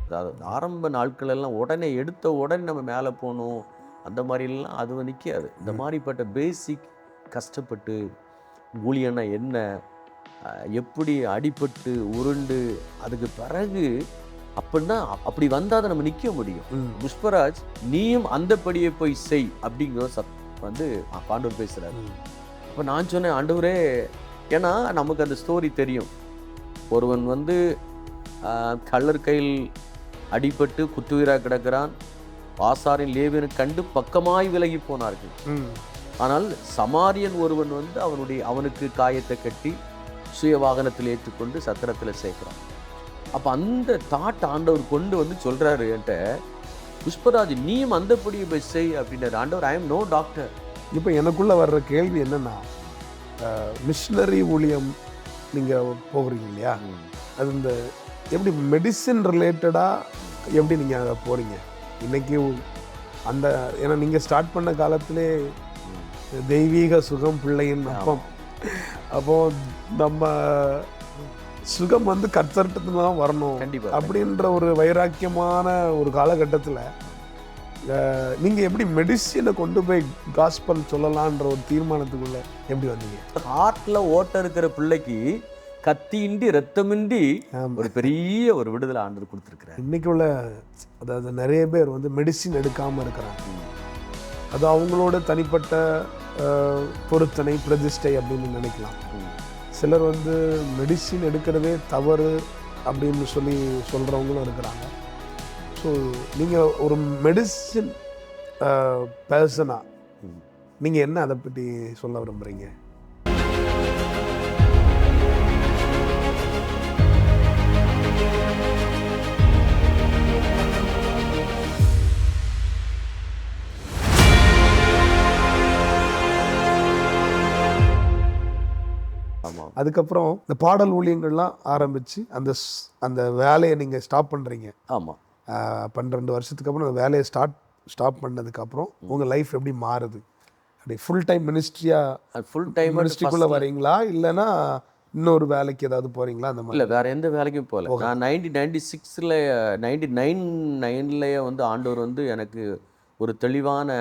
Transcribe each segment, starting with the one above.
அதாவது ஆரம்ப நாட்கள் எல்லாம் உடனே எடுத்த உடனே நம்ம மேலே போகணும் அந்த மாதிரிலாம் அது நிற்காது. இந்த மாதிரிப்பட்ட பேசிக் கஷ்டப்பட்டு ஊழியன்னா என்ன, எப்படி அடிபட்டு உருண்டு அதுக்கு பிறகு அப்படின்னா அப்படி வந்தால் தான் நம்ம நிற்க முடியும். புஷ்பராஜ் நீயும் அந்த படியை போய் செய் அப்படிங்கிற வந்து ஆண்டவர் பேசுகிறாரு. அப்போ நான் சொன்னேன், ஆண்டவரே, ஏன்னா நமக்கு அந்த ஸ்டோரி தெரியும். ஒருவன் வந்து கள்ளர் கையில் அடிபட்டு குத்துயிராக கிடக்கிறான். ஆசாரின் லேவியனை கண்டு பக்கமாய் விலகி போனார்கள். ஆனால் சமாரியன் ஒருவன் வந்து அவனுக்கு காயத்தை கட்டி சுய வாகனத்தில் ஏற்றுக்கொண்டு சத்திரத்தில் சேர்க்கிறான். அப்போ அந்த தாட் ஆண்டவர் கொண்டு வந்து சொல்கிறாரு என்கிட்ட, புஷ்பராஜ் நீயும் அந்த படியை போய் செய் அப்படின்னாரு. ஆண்டவர், ஐ எம் நோ டாக்டர். இப்போ எனக்குள்ளே வர்ற கேள்வி என்னென்னா, மிஷினரி ஊழியம் நீங்கள் போகிறீங்க இல்லையா, அது இந்த எப்படி மெடிசின் ரிலேட்டடாக எப்படி நீங்கள் அதை போகிறீங்க இன்றைக்கி அந்த, ஏன்னா நீங்கள் ஸ்டார்ட் பண்ண காலத்திலே தெய்வீக சுகம் பிள்ளையின் அப்பம், அப்போது நம்ம சுகம் வந்து கர்த்தர்கிட்ட தான் வரணும் அப்படின்ற ஒரு வைராக்கியமான ஒரு காலகட்டத்தில் நீங்கள் எப்படி மெடிசினை கொண்டு போய் காஸ்பல் சொல்லலான்ற ஒரு தீர்மானத்துக்குள்ள எப்படி வந்தீங்க? ஹார்ட்டில் ஓட்ட இருக்கிற பிள்ளைக்கு கத்தியின்றி ரத்தமின்றி ஒரு பெரிய ஒரு விடுதலை ஆண்டவர் கொடுத்துருக்குறாரு. இன்னைக்கு உள்ள அதாவது நிறைய பேர் வந்து மெடிசின் எடுக்காமல் இருக்கிறாங்க. அது அவங்களோட தனிப்பட்ட பொருத்தனை பிரதிஷ்டை அப்படின்னு நினைக்கலாம். சிலர் வந்து மெடிசின் எடுக்கிறதே தவறு அப்படின்னு சொல்கிறவங்களும் இருக்கிறாங்க. ஸோ நீங்கள் ஒரு மெடிசின் பர்சனாக நீங்கள் என்ன அதை பற்றி சொல்ல விரும்புகிறீங்க? அதுக்கப்புறம் இந்த பாடல் ஊழியங்கள்லாம் ஆரம்பித்து அந்த வேலையை நீங்கள் ஸ்டாப் பண்ணுறீங்க. ஆமாம், 12 வருஷத்துக்கு அப்புறம் அந்த வேலையை ஸ்டாப் பண்ணதுக்கப்புறம் உங்கள் லைஃப் எப்படி மாறுது? அப்படி ஃபுல் டைம் மினிஸ்ட்ரிக்குள்ளே வரீங்களா, இல்லைன்னா இன்னொரு வேலைக்கு ஏதாவது போகிறீங்களா? அந்த மாதிரி இல்லை, வேறு எந்த வேலைக்கும் போகல. நான் 1996 99 வந்து ஆண்டவர் வந்து எனக்கு ஒரு தெளிவான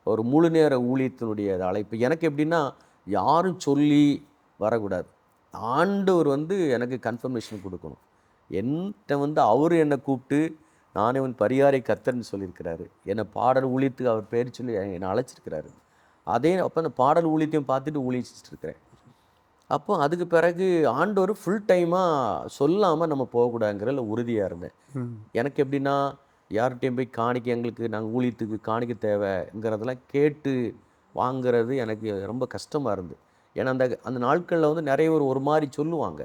ஒரு முழு நேர ஊழியத்தினுடைய அழைப்பு. எனக்கு எப்படின்னா, யாரும் சொல்லி வரக்கூடாது. ஆண்டவர் வந்து எனக்கு கன்ஃபர்மேஷன் கொடுக்கணும். என்கிட்ட வந்து அவர் என்னை கூப்பிட்டு, நானே உன் பரிகாரை கர்த்தர்னு சொல்லியிருக்கிறாரு. என்னை பாடல் ஊழியத்துக்கு அவர் பேர் சொல்லி என்னை அழைச்சிருக்கிறாரு. அப்போ அந்த பாடல் ஊழியத்தையும் பார்த்துட்டு ஊழிச்சிட்டு இருக்கிறேன். அப்போ அதுக்கு பிறகு ஆண்டவர் ஃபுல் டைமாக சொல்லாமல் நம்ம போகக்கூடாதுங்கிறதுல உறுதியாக இருந்தேன். எனக்கு எப்படின்னா, யார்கிட்டையும் போய் காணிக்க, எங்களுக்கு நாங்கள் ஊழியத்துக்கு காணிக்க தேவைங்கிறதெல்லாம் கேட்டு வாங்கிறது எனக்கு ரொம்ப கஷ்டமாக இருந்து. ஏன்னா அந்த நாட்களில் வந்து நிறைய ஒரு மாதிரி சொல்லுவாங்க.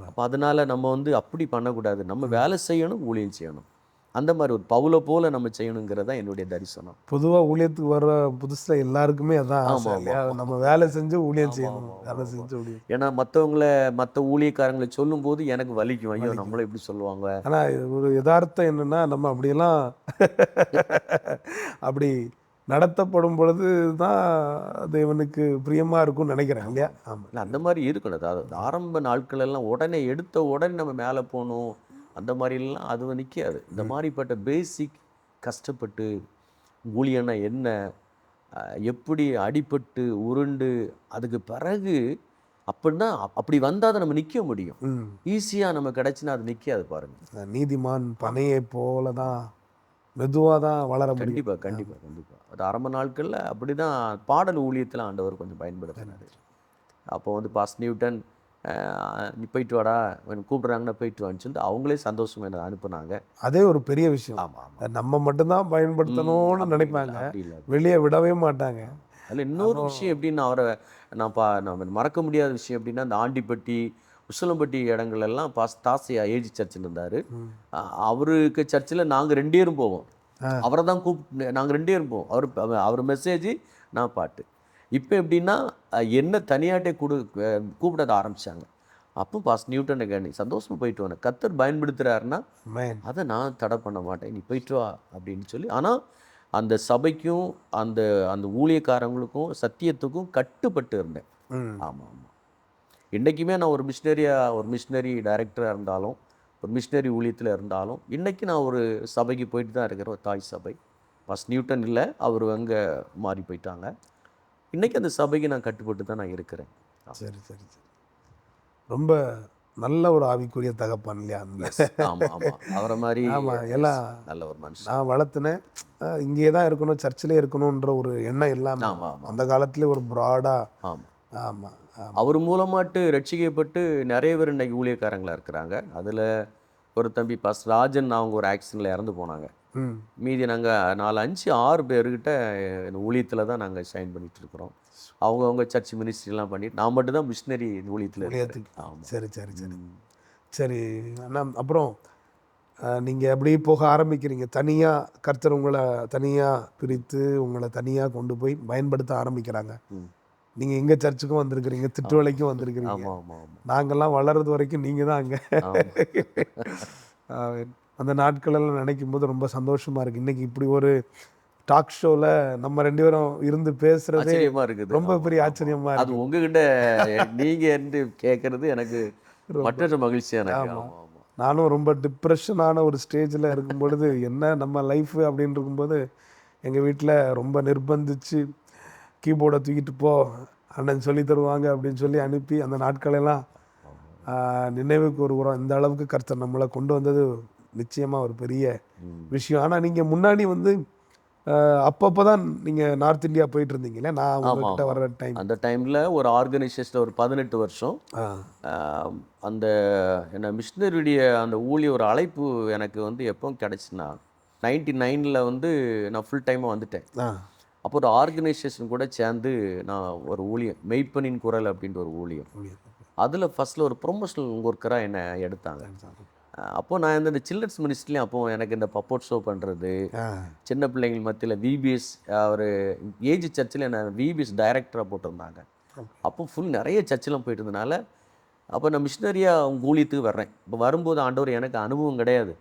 அப்போ அதனால் நம்ம வந்து அப்படி பண்ணக்கூடாது. நம்ம வேலை செய்யணும், ஊழியம் செய்யணும். அந்த மாதிரி ஒரு பவுலை போல் நம்ம செய்யணுங்கிறது தான் என்னுடைய தரிசனம். பொதுவாக ஊழியத்துக்கு வர்ற புதுசில் எல்லாருக்குமே அதான், நம்ம வேலை செஞ்சு ஊழியம் செய்யணும், வேலை செஞ்சு ஊழியம். ஏன்னா மற்ற ஊழியக்காரங்களை சொல்லும்போது எனக்கு வலிக்கும், ஐயோ நம்மளும் இப்படி சொல்லுவாங்க. ஆனால் ஒரு யதார்த்தம் என்னென்னா, நம்ம அப்படியெல்லாம் அப்படி நடத்தப்படும் பொழுது தான் தேவனுக்கு பிரியமாக இருக்கும்னு நினைக்கிறேன் இல்லையா? ஆமாம், அந்த மாதிரி இருக்கணும். அதாவது ஆரம்ப நாட்கள் எல்லாம் உடனே எடுத்த உடனே நம்ம மேலே போகணும் அந்த மாதிரிலாம் அது நிற்காது. இந்த மாதிரிப்பட்ட பேசிக் கஷ்டப்பட்டு ஊழியன்னா என்ன, எப்படி அடிபட்டு உருண்டு அதுக்கு பிறகு அப்படின்னா அப்படி வந்தால் தான் நம்ம நிற்க முடியும். ஈஸியாக நம்ம கிடச்சின்னா அது நிற்காது. பாருங்கள், நீதிமான் பனையை போல தான் மெதுவாக தான் வளர முடியும். கண்டிப்பாக அது ஆரம்ப நாட்களில் அப்படி தான் பாடல் ஊழியத்தில் ஆண்டவர் கொஞ்சம் பயன்படுத்தினார். அப்போ வந்து பாஸ் நியூட்டன், நீ போயிட்டு வாடா, கூப்பிட்றாங்கன்னா போயிட்டு வான்னு சொல்லிட்டு அவங்களே சந்தோஷம் என்ன அனுப்புனாங்க. அதே ஒரு பெரிய விஷயம். ஆமாம், நம்ம மட்டும்தான் பயன்படுத்தணும்னு நினைப்பாங்க, வெளியே விடவே மாட்டாங்க. அதில் இன்னொரு விஷயம் எப்படின்னா, நான் மறக்க முடியாத விஷயம் எப்படின்னா, இந்த ஆண்டிப்பட்டி உசிலம்பட்டி இடங்கள்லாம் தாசியா ஏஜி சர்ச்சில் இருந்தார். அவருக்கு சர்ச்சில் நாங்கள் 2 பேரும் போவோம். அவரை தான் கூப்பிட்டு நாங்கள் 2 பேரும் போவோம். அவர் மெசேஜ், நான் பாட்டு. இப்போ எப்படின்னா என்ன தனியாட்டே கூப்பிட ஆரம்பித்தாங்க. அப்போ பாஸ் நியூட்டனை கேணி சந்தோஷமாக போயிட்டு வாங்க, கர்த்தர் பயன்படுத்துகிறாருன்னா அதை நான் தடை பண்ண மாட்டேன், நீ போயிட்டு வா அப்படின்னு சொல்லி. ஆனால் அந்த சபைக்கும் அந்த ஊழியக்காரங்களுக்கும் சத்தியத்துக்கும் கட்டுப்பட்டு இருந்தேன். ஆமாம், இன்றைக்குமே நான் ஒரு மிஷினரி டைரக்டராக இருந்தாலும், ஒரு மிஷினரி ஊழியத்தில் இருந்தாலும் இன்றைக்கி நான் ஒரு சபைக்கு போயிட்டு தான் இருக்கிறேன், ஒரு தாய் சபை. பாஸ்டர் நியூட்டன் இல்லை, அவர் அங்கே மாறி போயிட்டாங்க. இன்றைக்கி அந்த சபைக்கு நான் கட்டுப்பட்டு தான் நான் இருக்கிறேன். சரி சரி சரி. ரொம்ப நல்ல ஒரு ஆவிக்குரிய தகப்பன் இல்லையா? ஆமாம் ஆமாம், அவரை மாதிரி ஆமாம், எல்லாம் நல்ல ஒரு மனுஷன். நான் வளர்த்துனேன், இங்கே தான் இருக்கணும், சர்ச்சிலே இருக்கணுன்ற ஒரு எண்ணம் இல்லாமல் ஆமாம் ஆமாம் அந்த காலத்துலேயே ஒரு ப்ராடாக. ஆமாம், ஆமாம் அவர் மூலமாட்டு ரட்சிக்கப்பட்டு நிறைய பேர் இன்றைக்கி ஊழியக்காரங்களாக இருக்கிறாங்க. அதில் ஒரு தம்பி பாஸ்டர் ராஜன், அவங்க ஒரு ஆக்சிடெண்ட்டில் இறந்து போனாங்க. ம். மீதி நாங்கள் 4, 5, 6 பேர்கிட்ட ஊழியத்தில் தான் நாங்கள் ஷைன் பண்ணிகிட்டு இருக்கிறோம். அவங்கவுங்க சர்ச் மினிஸ்ட்ரிலாம் பண்ணிட்டு, நான் மட்டும் தான் மிஷினரி ஊழியத்தில் இருக்கேன். ஆமாம். சரி சரி சரி சரி அண்ணா. அப்புறம் நீங்கள் அப்படி போக ஆரம்பிக்கிறீங்க, தனியாக கர்த்தர் உங்களை தனியாக பிரித்து உங்களை தனியாக கொண்டு போய் பயன்படுத்த ஆரம்பிக்கிறாங்க. நீங்கள் எங்கள் சர்ச்சுக்கும் வந்திருக்கிறீங்க, திட்டுவலைக்கும் வந்திருக்கிறீங்க. ஆமாம் ஆமாம் ஆமாம். நாங்கள்லாம் வளர்றது வரைக்கும் நீங்கள் தான் அங்கே. அந்த நாட்களெல்லாம் நினைக்கும் போது ரொம்ப சந்தோஷமாக இருக்குது. இன்றைக்கி இப்படி ஒரு டாக் ஷோவில் நம்ம 2 பேரும் இருந்து பேசுகிறதே ஆச்சரியமாக இருக்குது. ரொம்ப பெரிய ஆச்சரியமாக அது இருக்குது. உங்ககிட்ட நீங்கள் என்று கேட்குறது எனக்கு மற்றொரு மகிழ்ச்சியாக எனக்கு. ஆமாம். ஆமாம் ஆமாம். நானும் ரொம்ப டிப்ரெஷனான ஒரு ஸ்டேஜில் இருக்கும் பொழுது என்ன நம்ம லைஃபு அப்படின்னு இருக்கும்போது எங்கள் வீட்டில் ரொம்ப நிர்பந்திச்சு கீபோர்டை தூக்கிட்டு போ அண்ணன் சொல்லி தருவாங்க அப்படின்னு சொல்லி அனுப்பி அந்த நாட்களெல்லாம் நினைவுக்கு வருகிறோம். இந்த அளவுக்கு கர்த்தர் நம்மளை கொண்டு வந்தது நிச்சயமாக ஒரு பெரிய விஷயம். ஆனால் நீங்கள் முன்னாடி வந்து அப்பப்போ தான் நீங்கள் நார்த் இந்தியா போயிட்டு இருந்தீங்களே, நான் உங்கள்கிட்ட வர்ற டைம். அந்த டைமில் ஒரு ஆர்கனைசேஷனில் ஒரு 18 வருஷம் அந்த என்ன மிஷினரியுடைய அந்த ஊழிய ஒரு அழைப்பு எனக்கு வந்து எப்போ கிடச்சின்னா 99 வந்து நான் ஃபுல் டைமாக வந்துட்டேன். அப்போ ஒரு ஆர்கனைசேஷன் கூட சேர்ந்து நான் ஒரு ஊழியம், மெய்ப்பனின் குரல் அப்படின்ற ஒரு ஊழியம், அதில் ஃபஸ்ட்டில் ஒரு ப்ரொமோஷனல் ஒர்க்கராக என்னை எடுத்தாங்க. அப்போது நான் இந்த சில்ட்ரன்ஸ் மினிஸ்ட்ரிலையும் அப்போது எனக்கு இந்த பப்போட் ஷோ பண்ணுறது, சின்ன பிள்ளைங்கள் மத்தியில் விபிஎஸ், ஒரு ஏஜ் சர்ச்சில் என்னை விபிஎஸ் டைரக்டராக போட்டிருந்தாங்க. அப்போ ஃபுல் நிறைய சர்ச்செலாம் போயிட்டு இருந்தனால அப்போ நான் மிஷினரியாக அவங்க ஊழியத்துக்கு வர்றேன். இப்போ வரும்போது ஆண்டவர் எனக்கு அனுபவம் கிடையாது,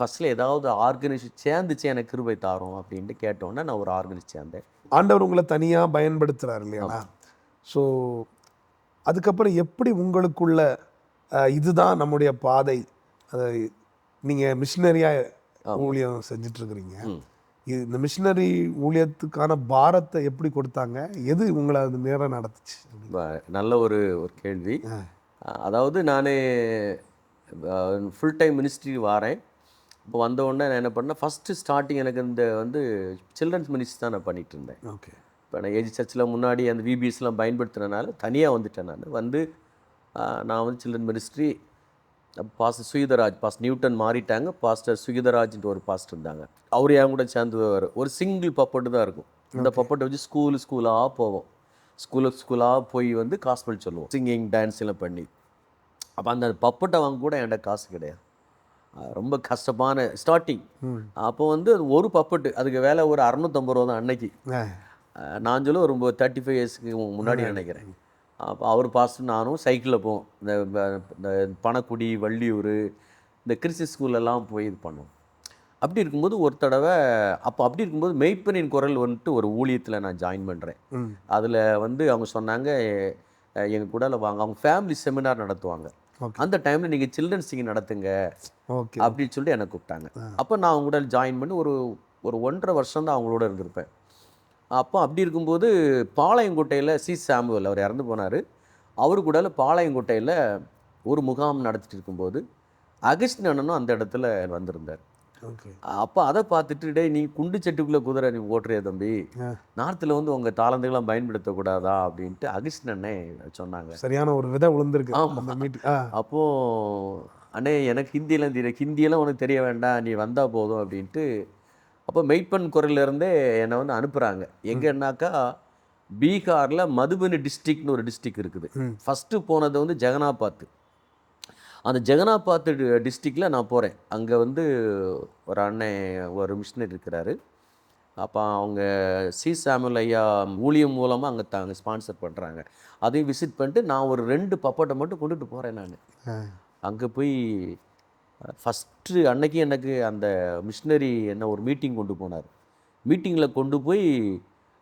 ஃபஸ்ட்டில் ஏதாவது ஆர்கனைசேஷன் சேர்ந்துச்சு எனக்கு கிருபை தாரோம் அப்படின்ட்டு கேட்டோன்னே நான் ஒரு ஆர்கனைஸ் சேர்ந்தேன். ஆண்டவர் உங்களை தனியாக பயன்படுத்துகிறார் இல்லையா? ஸோ அதுக்கப்புறம் எப்படி உங்களுக்குள்ள இதுதான் நம்முடைய பாதை, அதை நீங்கள் மிஷினரியாக ஊழியம் செஞ்சிட்ருக்கிறீங்க, இந்த மிஷினரி ஊழியத்துக்கான பாரத்தை எப்படி கொடுத்தாங்க, எது உங்களை அது நேரம் நடத்துச்சு? நல்ல ஒரு கேள்வி. அதாவது நான் ஃபுல் டைம் மினிஸ்ட்ரி வாரேன். இப்போ வந்தவுடனே நான் என்ன பண்ணேன், ஃபஸ்ட்டு ஸ்டார்டிங் எனக்கு இந்த வந்து சில்ட்ரன்ஸ் மினிஸ்ட்ரி தான் நான் பண்ணிகிட்டு இருந்தேன். ஓகே. இப்போ நான் ஏஜ் சர்ச்சில் முன்னாடி அந்த விபிஎஸ்லாம் பயன்படுத்துனதுனால தனியாக வந்துட்டேன். நான் வந்து children ministry, pastor Sugitharaj, pastor Newton மாறிட்டாங்க, பாஸ்டர் சுகிதராஜ்ன்ற ஒரு பாஸ்டர் இருந்தாங்க. அவர் என் கூட சேர்ந்து ஒரு சிங்கிள் பப்பட்டு தான் இருக்கும். இந்த பப்பட்டை வச்சு ஸ்கூலாக போவோம், ஸ்கூலாக போய் வந்து காஸ்பல் சொல்லுவோம், சிங்கிங் டான்ஸ் எல்லாம் பண்ணி. அப்போ அந்த பப்பட்டை வாங்க கூட என்கிட்ட காசு கிடையாது, ரொம்ப கஷ்டமான ஸ்டார்டிங். அப்போ வந்து ஒரு பப்பட்டு அதுக்கு வேலை ஒரு 650 ரூபா தான் அன்னைக்கு. நான் சொல்ல ஒரு 35 இயர்ஸ்க்கு முன்னாடி நினைக்கிறேன். அப்போ அவர் பாஸ்டர் நானும் சைக்கிளில் போவோம், இந்த பணக்குடி, வள்ளியூர், இந்த கிறிஸ்டி ஸ்கூலெல்லாம் போய் இது பண்ணுவோம். அப்படி இருக்கும்போது ஒரு தடவை அப்படி இருக்கும்போது மெய்ப்பனின் குரல் வந்துட்டு ஒரு ஊழியத்தில் நான் ஜாயின் பண்ணுறேன். அதில் வந்து அவங்க சொன்னாங்க, எங்கள் கூட வாங்க, அவங்க ஃபேமிலி செமினார் நடத்துவாங்க, அந்த டைமில் நீங்கள் சில்ட்ரன்ஸ் சிங்கிங் நடத்துங்க அப்படின்னு சொல்லிட்டு என்னை கூப்பிட்டாங்க. அப்போ நான் அவங்க கூட ஜாயின் பண்ணி ஒரு 1.5 வருஷம் தான் அவங்களோட இருந்திருப்பேன். அப்போ அப்படி இருக்கும்போது பாளையங்கோட்டையில் சாமுவேல் அவர் இறந்து போனார். அவரு கூட பாளையங்கோட்டையில் ஒரு முகாம் நடத்திட்டு இருக்கும்போது அகஸ்டின் அண்ணனும் அந்த இடத்துல வந்திருந்தார். அப்போ அதை பார்த்துட்டு, டே நீ குண்டு சட்டுக்குள்ளே குதிரை நீ ஓட்டுறிய தம்பி, நார்த்தில் வந்து உங்கள் தாளந்துகளாம் பயன்படுத்தக்கூடாதா அப்படின்ட்டு அகஸ்டின் அண்ணே சொன்னாங்க. சரியான ஒரு விதை விழுந்திருக்கு. அப்போது அண்ணே எனக்கு ஹிந்தியெல்லாம் தெரியும், ஹிந்தியெல்லாம் உனக்கு தெரிய வேண்டாம், நீ வந்தால் போதும் அப்படின்ட்டு. அப்போ மெய்ப்பன் குரல்லேருந்தே என்னை வந்து அனுப்புகிறாங்க. எங்கன்னாக்கா பீகாரில் மதுபனி டிஸ்ட்ரிக்ட்னு ஒரு டிஸ்ட்ரிக்ட் இருக்குது. ஃபஸ்ட்டு போனது வந்து ஜெகனாபாத். அந்த ஜெகனாபாத் டிஸ்ட்ரிக்டில் நான் போகிறேன். அங்கே வந்து ஒரு அண்ணன், ஒரு மிஷினரி இருக்கிறாரு. அப்போ அவங்க சாமுவேல் ஐயா ஊழியம் மூலமாக அங்கே ஸ்பான்சர் பண்ணுறாங்க. அதையும் விசிட் பண்ணிட்டு நான் ஒரு 2 பப்பட்டை மட்டும் கொண்டுட்டு போகிறேன். நான் அங்கே போய் ஃபஸ்ட்டு அன்னைக்கு எனக்கு அந்த மிஷினரி என்ன ஒரு மீட்டிங் கொண்டு போனார். மீட்டிங்கில் கொண்டு போய்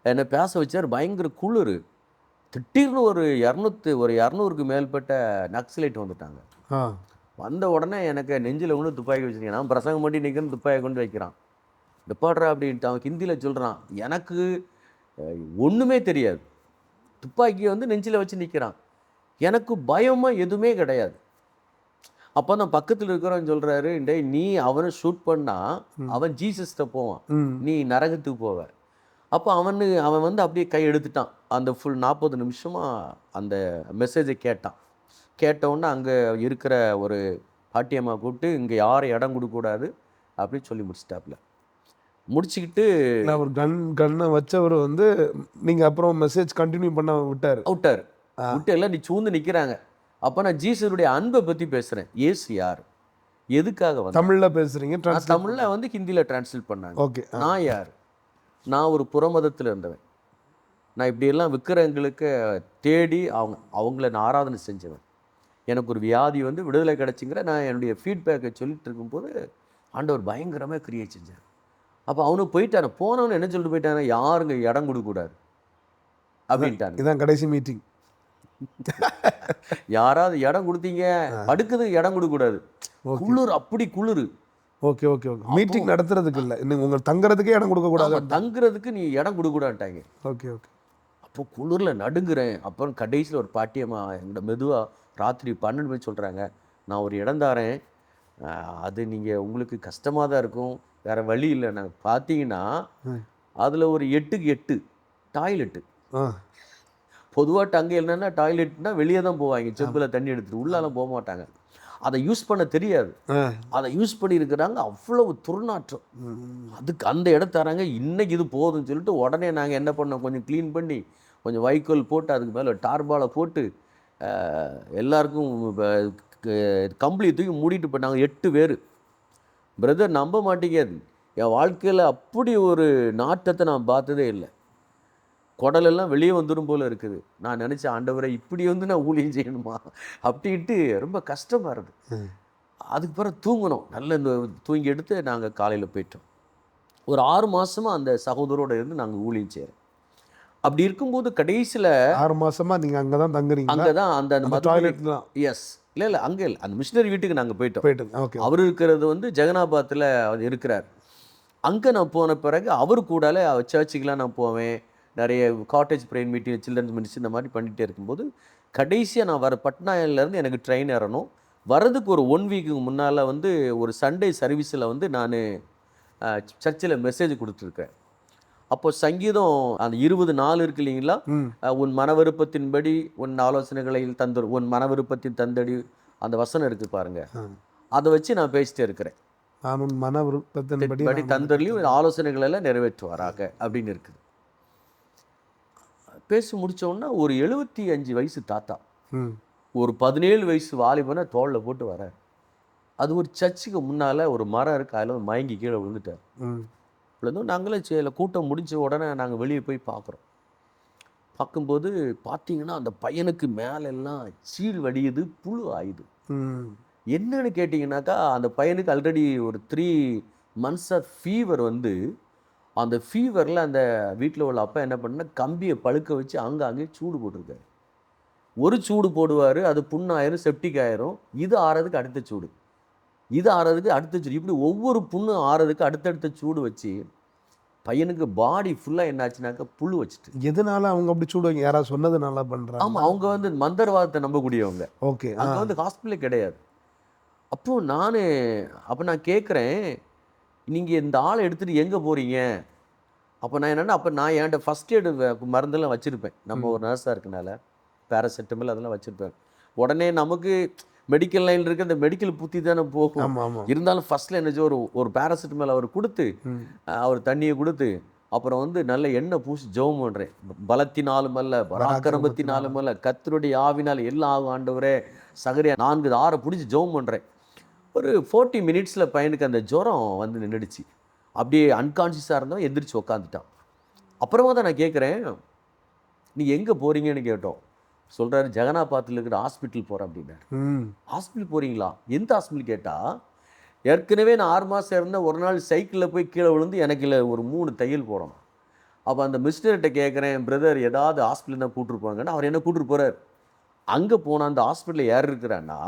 என்னை பேச வச்சார். பயங்கர குளிர். திடீர்னு ஒரு 200க்கு மேற்பட்ட நக்சலைட் வந்துட்டாங்க. வந்த உடனே எனக்கு நெஞ்சில் கொண்டு துப்பாக்கி வச்சுருக்கேன். நான் பிரசங்கம் பண்ணி நிற்கிறேன், துப்பாக்கி கொண்டு வைக்கிறான். நிப்பாட்றா அப்படின்ட்டு அவன் ஹிந்தியில் சொல்கிறான். எனக்கு ஒன்றுமே தெரியாது. துப்பாக்கியை வந்து நெஞ்சில் வச்சு நிற்கிறான். எனக்கு பயமாக எதுவுமே கிடையாது. அப்போ தான் பக்கத்தில் இருக்கிறவன் சொல்கிறாரு, டேய் நீ அவனை ஷூட் பண்ணால் அவன் ஜீசஸ்கிட்ட போவான், நீ நரகத்துக்கு போவ. அப்போ அவன் வந்து அப்படியே கை எடுத்துட்டான். அந்த ஃபுல் 40 நிமிஷமாக அந்த மெசேஜை கேட்டவுடனே அங்கே இருக்கிற ஒரு பாட்டியம்மா கூப்பிட்டு, இங்கே யாரும் இடம் கொடுக்கக்கூடாது அப்படின்னு சொல்லி முடிச்சிட்டாப்புல. முடிச்சுக்கிட்டு அவர் கண்ணை வச்சவர் வந்து நீங்கள் அப்புறம் மெசேஜ் கண்டினியூ பண்ண விட்டார் விட்டு எல்லாம் நீ சூழ்ந்து நிற்கிறாங்க. அப்போ நான் ஜீசருடைய அன்பை பற்றி பேசுகிறேன். இயேசு யார், எதுக்காக வந்து தமிழில் பேசுகிறீங்க, தமிழில் வந்து ஹிந்தியில் டிரான்ஸ்லேட் பண்ணாங்க. ஓகே. நான் யார்? நான் ஒரு புறமதத்தில் இருந்தவன். நான் இப்படியெல்லாம் விற்கிறவங்களுக்கு தேடி அவங்கள நான் ஆராதனை செஞ்சவன். எனக்கு ஒரு வியாதி வந்து விடுதலை கிடச்சிங்கிற நான் என்னுடைய ஃபீட்பேக்கை சொல்லிட்டு இருக்கும்போது ஆண்டவர் பயங்கரமாக கிரியேட் செஞ்சார். அப்போ அவனுக்கு போயிட்டான. போனவனு என்ன சொல்லிட்டு போயிட்டான, யாருங்க இடம் கொடுக்கக்கூடாது அப்படின்ட்டாங்க. இதான் கடைசி மீட்டிங். யாராவது இடம் கொடுத்தீங்க, படுக்குறதுக்கு இடம் கொடுக்கக்கூடாது. குளிர், அப்படி குளிர். Okay okay okay. மீட்டிங் நடத்துறதுக்கு இல்லை, இன்னும் உங்கள் தங்குறதுக்கே இடம் கொடுக்கக்கூடாது. தங்குறதுக்கு நீ இடம் கொடுக்கக்கூடாதுட்டாங்க. Okay okay. அப்போ குளிரில் நடுங்குறேன். அப்புறம் கடைசியில் ஒரு பாட்டியம்மா எங்களோட மெதுவாக ராத்திரி 12 மணி சொல்கிறாங்க, நான் ஒரு இடம் தாரேன், அது நீங்கள் உங்களுக்கு கஷ்டமாக தான் இருக்கும், வேறு வழி இல்லை. நான் பார்த்தீங்கன்னா அதில் ஒரு 8க்கு 8 டாய்லெட்டு. பொதுவாக அங்கே என்னென்னா டாய்லெட்னா வெளியே தான் போவாங்க, செம்பில் தண்ணி எடுத்துட்டு உள்ளாலாம் போக மாட்டாங்க. அதை யூஸ் பண்ண தெரியாது. அதை யூஸ் பண்ணியிருக்கிறாங்க. அவ்வளவு துர்நாற்றம். அதுக்கு அந்த இடம் தராங்க. இன்னைக்கு இது போதும்னு சொல்லிட்டு உடனே நாங்கள் என்ன பண்ணோம், கொஞ்சம் க்ளீன் பண்ணி கொஞ்சம் வைக்கோல் போட்டு அதுக்கு மேலே டார்பாலை போட்டு எல்லாருக்கும் கம்பளி தூக்கி மூடிட்டு போட்டாங்க. 8 பேர். பிரதர் நம்ப மாட்டேங்காது, என் வாழ்க்கையில் அப்படி ஒரு நாட்டத்தை நான் பார்த்ததே இல்லை. குடலெல்லாம் வெளியே வந்துடும் போல் இருக்குது. நான் நினச்சேன், ஆண்டவரை இப்படி வந்து நான் ஊழியம் செய்யணுமா அப்படின்ட்டு ரொம்ப கஷ்டமாக இருக்குது. அதுக்கு பிறகு தூங்கணும். நல்ல இந்த தூங்கி எடுத்து நாங்கள் காலையில் போயிட்டோம். ஒரு 6 மாதமாக அந்த சகோதரோடு இருந்து நாங்கள் ஊழியம் செய்கிறோம். அப்படி இருக்கும்போது கடைசியில் 6 மாதமாக நீங்கள் அங்கே தான் தங்குறீங்க? அங்கே தான் அந்த டாய்லெட் தான். எஸ். இல்லை அங்கே இல்லை, அந்த மிஷினரி வீட்டுக்கு நாங்கள் போயிட்டோம். ஓகே. அவர் இருக்கிறது வந்து ஜெகநாபாத்தில் இருக்கிறார். அங்கே நான் போன பிறகு அவர் கூடால சர்ச்சுக்கெலாம் நான் போவேன். நிறைய cottage prayer meeting, children's ministry இந்த மாதிரி பண்ணிகிட்டே இருக்கும்போது கடைசியாக நான் வர பட்னாயிலேருந்து எனக்கு ட்ரெயின் ஏறணும். வரதுக்கு ஒரு 1 வீக்குக்கு முன்னால் வந்து ஒரு சண்டே சர்வீஸில் வந்து நான் சர்ச்சில் மெசேஜ் கொடுத்துருக்கேன். அப்போ சங்கீதம் அந்த 20:4 இருக்கு இல்லைங்களா, உன் மன விருப்பத்தின்படி உன் ஆலோசனைகளை உன் மன விருப்பத்தின் தந்தடி, அந்த வசனம் இருக்குது பாருங்க. அதை வச்சு நான் பேசிட்டே இருக்கிறேன். நான் உன் மன விருப்பத்தின்படி தந்தடியும் ஆலோசனைகள் எல்லாம் நிறைவேற்றுவாராக அப்படின்னு இருக்குது. பேசி முடித்தோன்னா ஒரு 75 வயசு தாத்தா ஒரு 17 வயசு வாலிபனை தோளில் போட்டு வர. அது ஒரு சர்ச்சுக்கு முன்னால் ஒரு மரம் இருக்குது, அதில் மயங்கி கீழே விழுந்துட்டார். விழுந்தோம். நாங்களே சில கூட்டம் முடிஞ்ச உடனே நாங்கள் வெளியே போய் பார்க்கும்போது பார்த்தீங்கன்னா அந்த பையனுக்கு மேலெல்லாம் சீல் வடியுது, புழு ஆயுது. என்னன்னு கேட்டிங்கனாக்கா, அந்த பையனுக்கு ஆல்ரெடி ஒரு 3 months ஃபீவர் வந்து, அந்த ஃபீவரில் அந்த வீட்டில் உள்ள அப்பா என்ன பண்ணா, கம்பியை பழுக்க வச்சு அங்கே சூடு போட்டிருக்காரு. ஒரு சூடு போடுவார், அது புண்ணாயிரும், செப்டிக் ஆயிரும். இது ஆறதுக்கு அடுத்த சூடு, இது ஆறதுக்கு அடுத்த சூடு, இப்படி ஒவ்வொரு புண்ணு ஆறதுக்கு அடுத்தடுத்த சூடு வச்சு பையனுக்கு பாடி ஃபுல்லாக என்னாச்சுனாக்கா புழு வச்சுட்டு. எதனால அவங்க அப்படி சூடு? யாராவது சொன்னதுனால பண்ணுறாங்க? ஆமாம், அவங்க வந்து மந்திரவாதத்தை நம்பக்கூடியவங்க. ஓகே. அங்கே வந்து ஹாஸ்பிட்டலே கிடையாது. அப்போ நான் கேட்குறேன், நீங்கள் இந்த ஆளை எடுத்துகிட்டு எங்கே போகிறீங்க? அப்போ நான் என்னென்னா, அப்போ நான் என்கிட்ட ஃபஸ்ட் எய்டு மருந்தெல்லாம் வச்சுருப்பேன். நம்ம ஒரு நர்ஸாக இருக்கனால பேராசிட்டமல் அதெல்லாம் வச்சுருப்பேன். உடனே நமக்கு மெடிக்கல் லைனில் இருக்க அந்த மெடிக்கல் புத்தி தானே போகும். இருந்தாலும் ஃபஸ்ட்டில் என்ன ஒரு பேராசிட்டமல் அவர் கொடுத்து, அவர் தண்ணியை கொடுத்து, அப்புறம் வந்து நல்ல எண்ணெய் பூசி ஜெபம் பண்ணுறேன். பலத்தினாலும் அல்ல, பராக்கிரமத்தினாலும் அல்ல, கர்த்தருடைய ஆவினால் எல்லாம் ஆகும் ஆண்டவரே, சகரியா 4-6 பிடிச்சி ஜெபம் பண்ணுறேன். ஒரு 40 minutesல பையனுக்கு அந்த ஜுரம் வந்து நின்றுடுச்சு. அப்படியே அன்கான்ஷியஸாக இருந்தோம், எந்திரிச்சு உக்காந்துட்டான். அப்புறமா தான் நான் கேட்குறேன், நீ எங்கே போகிறீங்கன்னு கேட்டோம். சொல்கிறாரு, ஜெகநாபாத்தில் இருக்கிற ஹாஸ்பிட்டல் போகிறேன் அப்படின்னாரு. ஹாஸ்பிட்டல் போகிறீங்களா? எந்த ஹாஸ்பிட்டல் கேட்டால், ஏற்கனவே நான் 6 மாதம் இருந்தேன். ஒரு நாள் சைக்கிளில் போய் கீழே விழுந்து எனக்கு இல்லை ஒரு 3 தையல் போடணும். அப்போ அந்த மிஸ்டர்கிட்ட கேட்குறேன், பிரதர் ஏதாவது ஹாஸ்பிட்டல் தான் கூப்பிட்டு போனாங்கன்னா, அவர் என்ன கூப்பிட்டு போகிறார். அங்கே போனால் அந்த ஹாஸ்பிட்டலில் யார் இருக்கிறான்னா,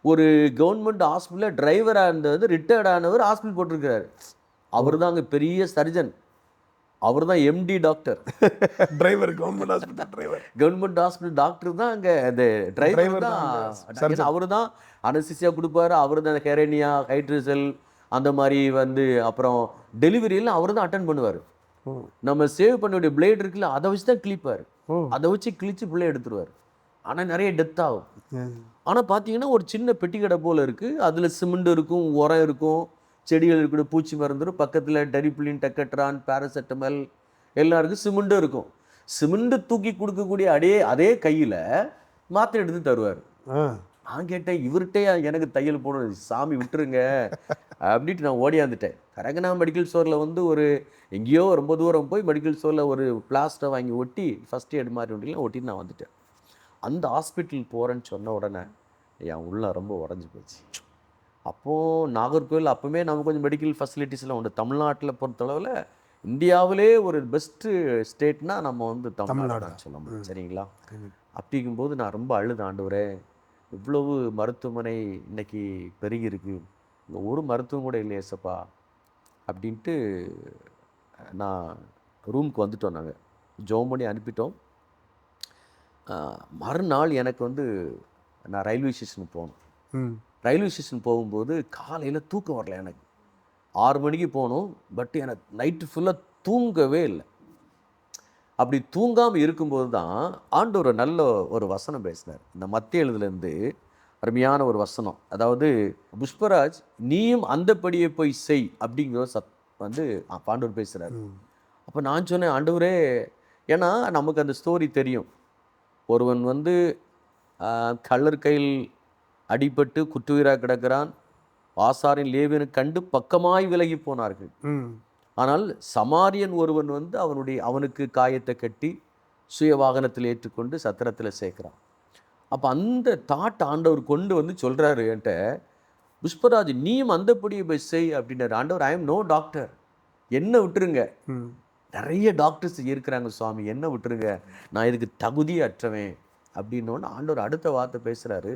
ஒரு கவர்மெண்ட் ஹாஸ்பிட்டலில் டிரைவராக இருந்தது ரிட்டையர்ட் ஆனவர் ஹாஸ்பிட்டல் போட்டிருக்கிறாரு. அவர் தான் அங்கே பெரிய சர்ஜன், அவர் தான் empty doctor. Driver government hospital driver, government hospital doctor தான் அங்கே அந்த டிரைவர் தான். அவர் தான் அனஸ்தீசியா கொடுப்பாரு, அவர் தான் ஹெரேனியா, ஹைட்ரிசல் அந்த மாதிரி வந்து அப்புறம் டெலிவரியெல்லாம் அவர் தான் அட்டன் பண்ணுவார். நம்ம சேவ் பண்ணக்கூடிய பிளேட் இருக்குல்ல, அதை வச்சு தான் கிழிப்பார். அதை வச்சு கிழிச்சு பிள்ளை எடுத்துருவார். ஆனால் நிறைய டெத் ஆகும். ஆனால் பார்த்தீங்கன்னா ஒரு சின்ன பெட்டி கடை போல் இருக்குது, அதில் சிமெண்ட் இருக்கும், உரம் இருக்கும், செடிகள் இருக்கக்கூடிய பூச்சி மருந்து பக்கத்தில், டெரிப்ளின், டெக்கட்ரான், பேராசெட்டமல் எல்லாம் இருக்குது, சிமெண்ட்டும் இருக்கும். சிமெண்ட்டு தூக்கி கொடுக்கக்கூடிய அதே கையில் மாத்திரை எடுத்து தருவார். நான் கேட்டேன், இவர்கிட்டே எனக்கு தையல் போடணும், சாமி விட்டுருங்க அப்படின்ட்டு நான் ஓடியாந்துட்டேன். கரெக்டாக நான் மெடிக்கல் ஸ்டோரில் வந்து ஒரு எங்கேயோ ரொம்ப தூரம் போய் மெடிக்கல் ஸ்டோரில் ஒரு பிளாஸ்டரை வாங்கி ஒட்டி ஃபஸ்ட் எய்ட் மாதிரி ஒட்டிலாம் ஒட்டிட்டு நான் வந்துட்டேன். அந்த ஹாஸ்பிட்டல் போகிறேன்னு சொன்ன உடனே என் உள்ள ரொம்ப உடஞ்சி போச்சு. அப்போது நாகர்கோவில் அப்போவுமே நம்ம கொஞ்சம் மெடிக்கல் ஃபெசிலிட்டிஸ்லாம் உண்டு. தமிழ்நாட்டில் பொறுத்தளவில் இந்தியாவிலே ஒரு பெஸ்ட்டு ஸ்டேட்னா நம்ம வந்து தமிழ்நாடு சொல்ல முடியும். சரிங்களா? அப்படிங்கும்போது நான் ரொம்ப அழுது, ஆண்டவரே இவ்வளவு மருத்துவமனை இன்னைக்கு பெருகி இருக்கு, இந்த ஒரு மருத்துவம் கூட இல்லை ஏசப்பா அப்படின்ட்டு நான் ரூமுக்கு வந்துட்டோம். நாங்கள் ஜோம் பண்ணி அனுப்பிட்டோம். மறுநாள் எனக்கு வந்து நான் ரயில்வே ஸ்டேஷனுக்கு போகணும். ரயில்வே ஸ்டேஷன் போகும்போது காலையில் தூக்கம் வரல எனக்கு. 6 மணிக்கு போகணும், பட் எனக்கு நைட்டு ஃபுல்லாக தூங்கவே இல்லை. அப்படி தூங்காமல் இருக்கும்போது தான் ஆண்டவர் நல்ல ஒரு வசனம் பேசினார். இந்த மத்திய எழுதுலேருந்து அருமையான ஒரு வசனம். அதாவது, புஷ்பராஜ் நீயும் அந்தபடியே போய் செய் அப்படிங்கிற வந்து ஆண்டவர் பேசுகிறார். அப்போ நான் சொன்னேன், ஆண்டவரே, ஏன்னா நமக்கு அந்த ஸ்டோரி தெரியும். ஒருவன் வந்து கள்ளர் கையில் அடிபட்டு குற்றுயிராக கிடக்கிறான். ஆசாரின் லேவியனை கண்டு பக்கமாய் விலகி போனார்கள். ஆனால் சமாரியன் ஒருவன் வந்து அவனுக்கு காயத்தை கட்டி சுய வாகனத்தில் ஏற்றுக்கொண்டு சத்திரத்தில் சேர்க்குறான். அப்போ அந்த தாட் ஆண்டவர் கொண்டு வந்து சொல்கிறாரு என்கிட்ட, புஷ்பராஜ் நீயும் அந்தபடியை போய் செய் அப்படின்னாரு. ஆண்டவர், ஐ எம் நோ டாக்டர், என்ன விட்டுருங்க, நிறைய டாக்டர்ஸ் இருக்கிறாங்க சுவாமி, என்ன விட்டுருங்க, நான் இதுக்கு தகுதி அற்றவேன் அப்படின்னோன்னு ஆண்டவர் அடுத்த வார்த்தை பேசுகிறாரு,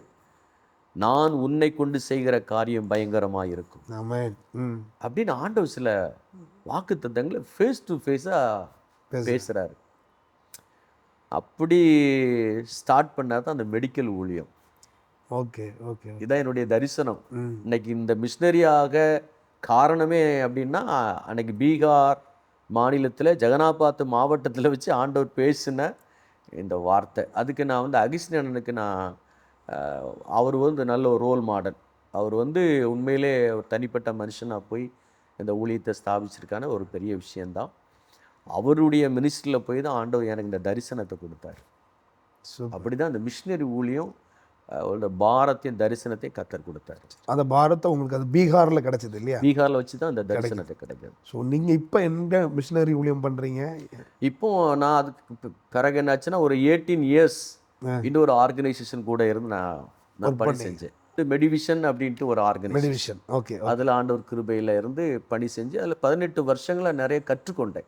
நான் உன்னை கொண்டு செய்கிற காரியம் பயங்கரமாக இருக்கும் அப்படின்னு ஆண்டவர் சில வாக்கு தத்தங்களை ஃபேஸ் டு ஃபேஸாக பேசுகிறாரு. அப்படி ஸ்டார்ட் பண்ணால் தான் அந்த மெடிக்கல் ஊழியம். ஓகே ஓகே, இதான் என்னுடைய தரிசனம். இன்னைக்கு இந்த மிஷினரியாக காரணமே அப்படின்னா, அன்னைக்கு பீகார் மாநிலத்தில் ஜெகநாபாத் மாவட்டத்தில் வச்சு ஆண்டவர் பேசின இந்த வார்த்தை. அதுக்கு நான் வந்து அகிஸ்னனுக்கு அவர் வந்து நல்ல ஒரு ரோல் மாடல். அவர் வந்து உண்மையிலே ஒரு தனிப்பட்ட மனுஷனாக போய் இந்த ஊழியத்தை ஸ்தாபிச்சிருக்கான ஒரு பெரிய விஷயந்தான். அவருடைய மினிஸ்ட்ரியில் போய் தான் ஆண்டவர் எனக்கு இந்த தரிசனத்தை கொடுத்தார். அப்படி தான் இந்த மிஷினரி ஊழியம் பாரத்தின் தரிசனத்தை கத்தர் கொடுத்தாரு. அந்த பாரத்தை உங்களுக்கு அது பீகாரில் கிடைச்சது இல்லையா? பீகாரில் வச்சு தான் அந்த தரிசனத்தை கிடைக்கிது. ஸோ நீங்கள் இப்போ எங்கே மிஷினரி ஊழியம் பண்ணுறீங்க? இப்போ நான் அதுக்கு பிறகு என்னாச்சுன்னா, ஒரு 18 இயர்ஸ் இன்னொரு ஆர்கனைசேஷன் கூட இருந்து நான் பணி செஞ்சேன். மெடிவிஷன் அப்படின்ட்டு ஒரு ஆர்கனைசேஷன். ஓகே, அதில் ஆண்டவர் கிருபையில் இருந்து பணி செஞ்சு அதில் 18 வருஷங்களை நிறைய கற்றுக்கொண்டேன்.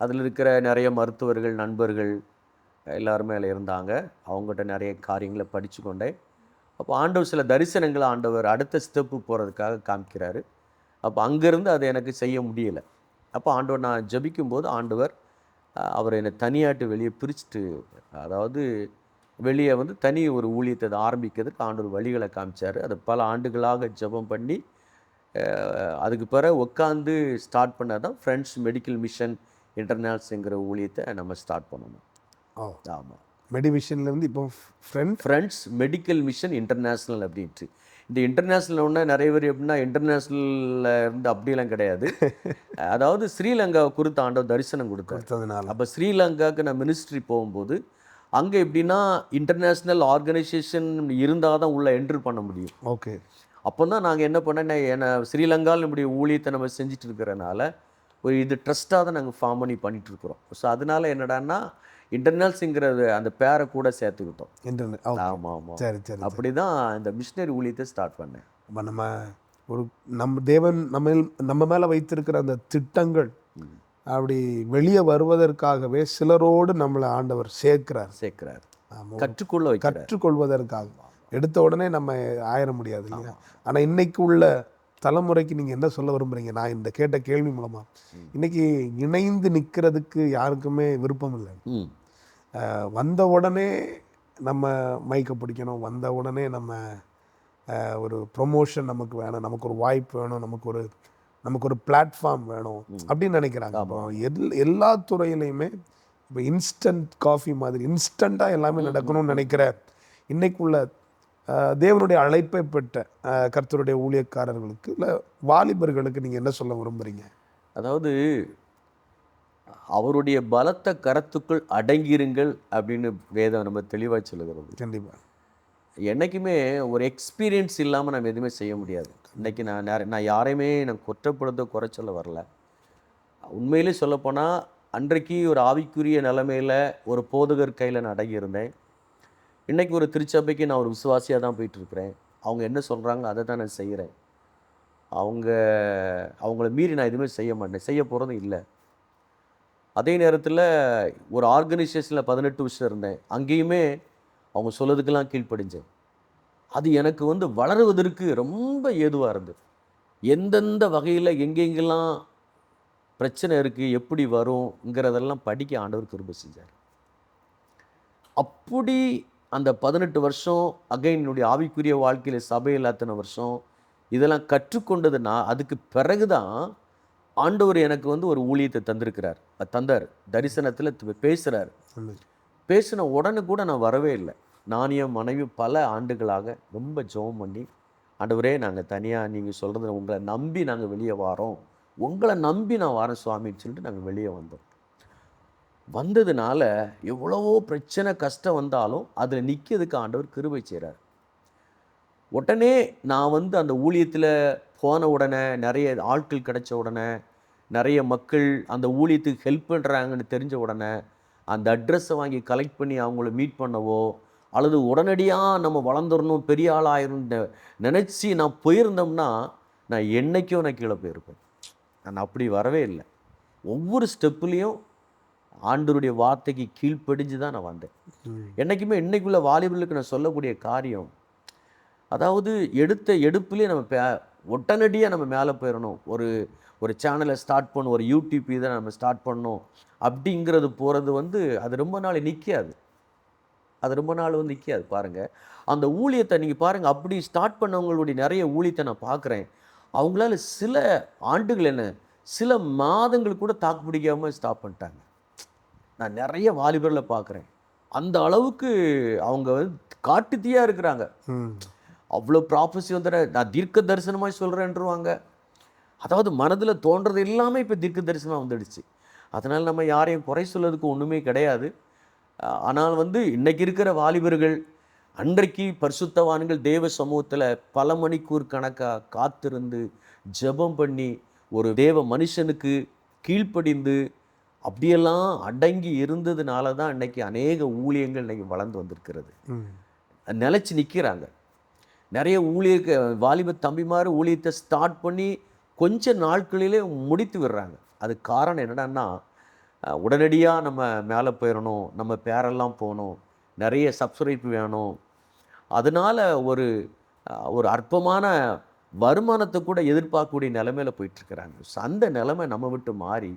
அதில் இருக்கிற நிறைய மருத்துவர்கள் நண்பர்கள் எல்லாருமே அதில் இருந்தாங்க. அவங்ககிட்ட நிறைய காரியங்களை படித்து கொண்டேன். அப்போ ஆண்டவர் சில தரிசனங்களை ஆண்டவர் அடுத்த ஸ்டெப்பு போகிறதுக்காக காமிக்கிறாரு. அப்போ அங்கேருந்து அதை எனக்கு செய்ய முடியலை. அப்போ ஆண்டவர் நான் ஜபிக்கும்போது ஆண்டவர் அவர் என்னை தனியாட்டு வெளியே பிரிச்சுட்டு, அதாவது வெளியே வந்து தனி ஒரு ஊழியத்தை ஆரம்பிக்கிறதுக்கு ஆண்டவர் வழிகளை காமிச்சார். அதை பல ஆண்டுகளாக ஜெபம் பண்ணி அதுக்கு பிறகு உட்காந்து ஸ்டார்ட் பண்ணால் தான் ஃப்ரெண்ட்ஸ் மெடிக்கல் மிஷன் இன்டர்நேஷ்னல்ங்கிற ஊழியத்தை நம்ம ஸ்டார்ட் பண்ணணும். ஆமாம், மெடிவிஷன்லேருந்து இப்போ ஃப்ரெண்ட்ஸ் மெடிக்கல் மிஷன் இன்டர்நேஷ்னல் அப்படின்ட்டு. இந்த இன்டர்நேஷ்னல் ஒன்றா நிறைய பேர் எப்படின்னா இன்டர்நேஷ்னலில் இருந்து அப்படிலாம் கிடையாது. அதாவது ஸ்ரீலங்காவை குறித்து ஆண்டவர் தரிசனம் கொடுத்ததுனால, அப்போ ஸ்ரீலங்காவுக்கு நான் மினிஸ்ட்ரி போகும்போது அங்கே எப்படின்னா இன்டர்நேஷ்னல் ஆர்கனைசேஷன் இருந்தால் தான் உள்ளே என்ட்ரு பண்ண முடியும். ஓகே, அப்போ தான் நாங்கள் என்ன பண்ணேன், ஸ்ரீலங்காவில் நம்முடைய ஊழியத்தை நம்ம செஞ்சுட்டு இருக்கிறனால ஒரு இது ட்ரஸ்ட்டாக தான் நாங்கள் ஃபார்ம் பண்ணிகிட்ருக்குறோம். ஸோ அதனால் என்னடான்னா இன்டர்நேஷ்னல்ங்கிறது அந்த பேரை கூட சேர்த்துக்கிட்டோம். ஆமாம் ஆமாம், சரி சரி, அப்படி தான் இந்த மிஷினரி ஊழியத்தை ஸ்டார்ட் பண்ணேன். அப்போ நம்ம தேவன் நம்ம மேலே வைத்திருக்கிற அந்த திட்டங்கள் அப்படி வெளியே வருவதற்காகவே சிலரோடு நம்மளை ஆண்டவர் சேர்க்கிறார். கற்றுக்கொள்வதற்காக. எடுத்த உடனே நம்ம ஆயிட முடியாது இல்லையா? ஆனால் இன்னைக்கு உள்ள தலைமுறைக்கு நீங்கள் என்ன சொல்ல விரும்புகிறீங்க? நான் இந்த கேட்ட கேள்வி மூலமாக இன்னைக்கு இணைந்து நிற்கிறதுக்கு யாருக்குமே விருப்பம் இல்லை. வந்த உடனே நம்ம மைக்கை பிடிக்கணும், வந்த உடனே நம்ம ஒரு ப்ரொமோஷன் நமக்கு வேணும், நமக்கு ஒரு வாய்ப்பு வேணும், நமக்கு ஒரு பிளாட்ஃபார்ம் வேணும் அப்படின்னு நினைக்கிறாங்க. அப்போ எல்லா துறையிலையுமே இப்போ இன்ஸ்டன்ட் காஃபி மாதிரி இன்ஸ்டண்ட்டாக எல்லாமே நடக்கணும்னு நினைக்கிற இன்னைக்குள்ள தேவனுடைய அழைப்பை பெற்ற கர்த்தருடைய ஊழியக்காரர்களுக்கு இல்லை வாலிபர்களுக்கு நீங்கள் என்ன சொல்ல விரும்புகிறீங்க? அதாவது அவருடைய பலத்த கரத்துக்குள் அடங்கிருங்கள் அப்படின்னு வேதம் நம்ம தெளிவாக சொல்லுகிறது. கண்டிப்பாக. என்றைக்குமே ஒரு எக்ஸ்பீரியன்ஸ் இல்லாமல் நம்ம எதுவுமே செய்ய முடியாது. இன்றைக்கி நான் யாரையுமே நான் குற்றப்படுத்த குறைச்சொல்ல வரல. உண்மையிலே சொல்லப்போனால் அன்றைக்கு ஒரு ஆவிக்குரிய நிலைமையில் ஒரு போதகர் கையில் நான் அடங்கியிருந்தேன். இன்றைக்கி ஒரு திருச்சபைக்கு நான் ஒரு விசுவாசியாக தான் போயிட்டுருக்கிறேன். அவங்க என்ன சொல்கிறாங்க அதை தான் நான் செய்கிறேன். அவங்கள மீறி நான் எதுவுமே செய்ய மாட்டேன், செய்ய போகிறதும் இல்லை. அதே நேரத்தில் ஒரு ஆர்கனைசேஷனில் 18 வருஷம் இருந்தேன். அங்கேயுமே அவங்க சொல்லதுக்கெல்லாம் கீழ்ப்படிஞ்சேன். அது எனக்கு வளருவதற்கு ரொம்ப ஏதுவாக இருந்தது. எந்தெந்த வகையில் எங்கெங்கெல்லாம் பிரச்சனை இருக்குது, எப்படி வருங்கிறதெல்லாம் படிக்க ஆண்டவர் கிருபை செஞ்சார். அப்படி அந்த 18 வருஷம் என்னுடைய ஆவிக்குரிய வாழ்க்கையில் சபையில் அத்தனை வருஷம் இதெல்லாம் கற்றுக்கொண்டதுன்னா அதுக்கு பிறகு தான் ஆண்டவர் எனக்கு ஒரு ஊழியத்தை தந்தார். தரிசனத்தில் பேசுகிறார். பேசின உடனே கூட நான் வரவே இல்லை. நான் என் மனைவி பல ஆண்டுகளாக ரொம்ப ஜெபம் பண்ணி, ஆண்டவரே நாங்கள் தனியாக நீங்கள் சொல்கிறது உங்களை நம்பி நாங்கள் வெளியே வாரோம், உங்களை நம்பி நான் வரேன் சுவாமின்னு சொல்லிட்டு நாங்கள் வெளியே வந்ததுனால எவ்வளவோ பிரச்சனை கஷ்டம் வந்தாலும் அதில் நிற்கிறதுக்கு ஆண்டவர் கிருபை செய்கிறார். உடனே நான் அந்த ஊழியத்தில் போன உடனே நிறைய ஆட்கள் கிடைச்ச உடனே நிறைய மக்கள் அந்த ஊழியத்துக்கு ஹெல்ப் பண்ணுறாங்கன்னு தெரிஞ்ச உடனே அந்த அட்ரஸை வாங்கி கலெக்ட் பண்ணி அவங்கள மீட் பண்ணவோ அல்லது உடனடியாக நம்ம வளர்ந்துடணும் பெரிய ஆளாயிரும் நினச்சி நான் போயிருந்தோம்னா நான் என்றைக்கோ நான் கீழே போயிருப்பேன். நான் அப்படி வரவே இல்லை. ஒவ்வொரு ஸ்டெப்புலேயும் ஆண்டவருடைய வார்த்தைக்கு கீழ்ப்படிஞ்சு தான் நான் வந்தேன். என்றைக்குமே இன்னைக்குள்ள வாலிபர்களுக்கு நான் சொல்லக்கூடிய காரியம், அதாவது எடுப்புலேயே நம்ம உடனடியாக நம்ம மேலே போயிடணும். ஒரு சேனலை ஸ்டார்ட் பண்ணணும், ஒரு யூடியூப் இதை நம்ம ஸ்டார்ட் பண்ணணும் அப்படிங்கிறது போகிறது அது ரொம்ப நாள் நிற்காது. நிற்காது. பாருங்கள், அந்த ஊழியத்தை நீங்கள் பாருங்கள், அப்படி ஸ்டார்ட் பண்ணவங்களுடைய நிறைய ஊழியத்தை நான் பார்க்குறேன். அவங்களால சில ஆண்டுகள் சில மாதங்கள் கூட தாக்கு பிடிக்காமல் ஸ்டாப் பண்ணிட்டாங்க. நான் நிறைய வாலிபர்களை பார்க்குறேன். அந்த அளவுக்கு அவங்க காட்டுத்தீயாக இருக்கிறாங்க. அவ்வளோ ப்ராஃபஸி நான் தீர்க்க தரிசனமாக சொல்கிறேன்ருவாங்க. அதாவது மனதில் தோன்றது எல்லாமே இப்போ தீர்க்க தரிசனமாக வந்துடுச்சு. அதனால் நம்ம யாரையும் குறை சொல்றதுக்கு ஒன்றுமே கிடையாது. ஆனால் இன்றைக்கி இருக்கிற வாலிபர்கள் அன்றைக்கு பரிசுத்தவான்கள் தேவ சமூகத்தில் பல மணிக்கூர் கணக்காக காத்திருந்து ஜெபம் பண்ணி ஒரு தேவ மனுஷனுக்கு கீழ்ப்படிந்து அப்படியெல்லாம் அடங்கி இருந்ததுனால தான் இன்றைக்கி அநேக ஊழியங்கள் இன்றைக்கி வளர்ந்து வந்திருக்கிறது. நிலச்சி நிற்கிறாங்க. நிறைய வாலிப தம்பிமார் ஊழியத்தை ஸ்டார்ட் பண்ணி கொஞ்ச நாட்களிலே முடித்து விடுறாங்க. அது காரணம் என்னடான்னா, உடனடியாக நம்ம மேலே போயிடணும், நம்ம பேரெல்லாம் போகணும், நிறைய சப்ஸ்கிரைப் வேணும், அதனால் ஒரு அற்பமான வருமானத்தை கூட எதிர்பார்க்கக்கூடிய நிலைமையில் போயிட்டுருக்கிறாங்க. அந்த நிலைமை நம்ம விட்டு மாறி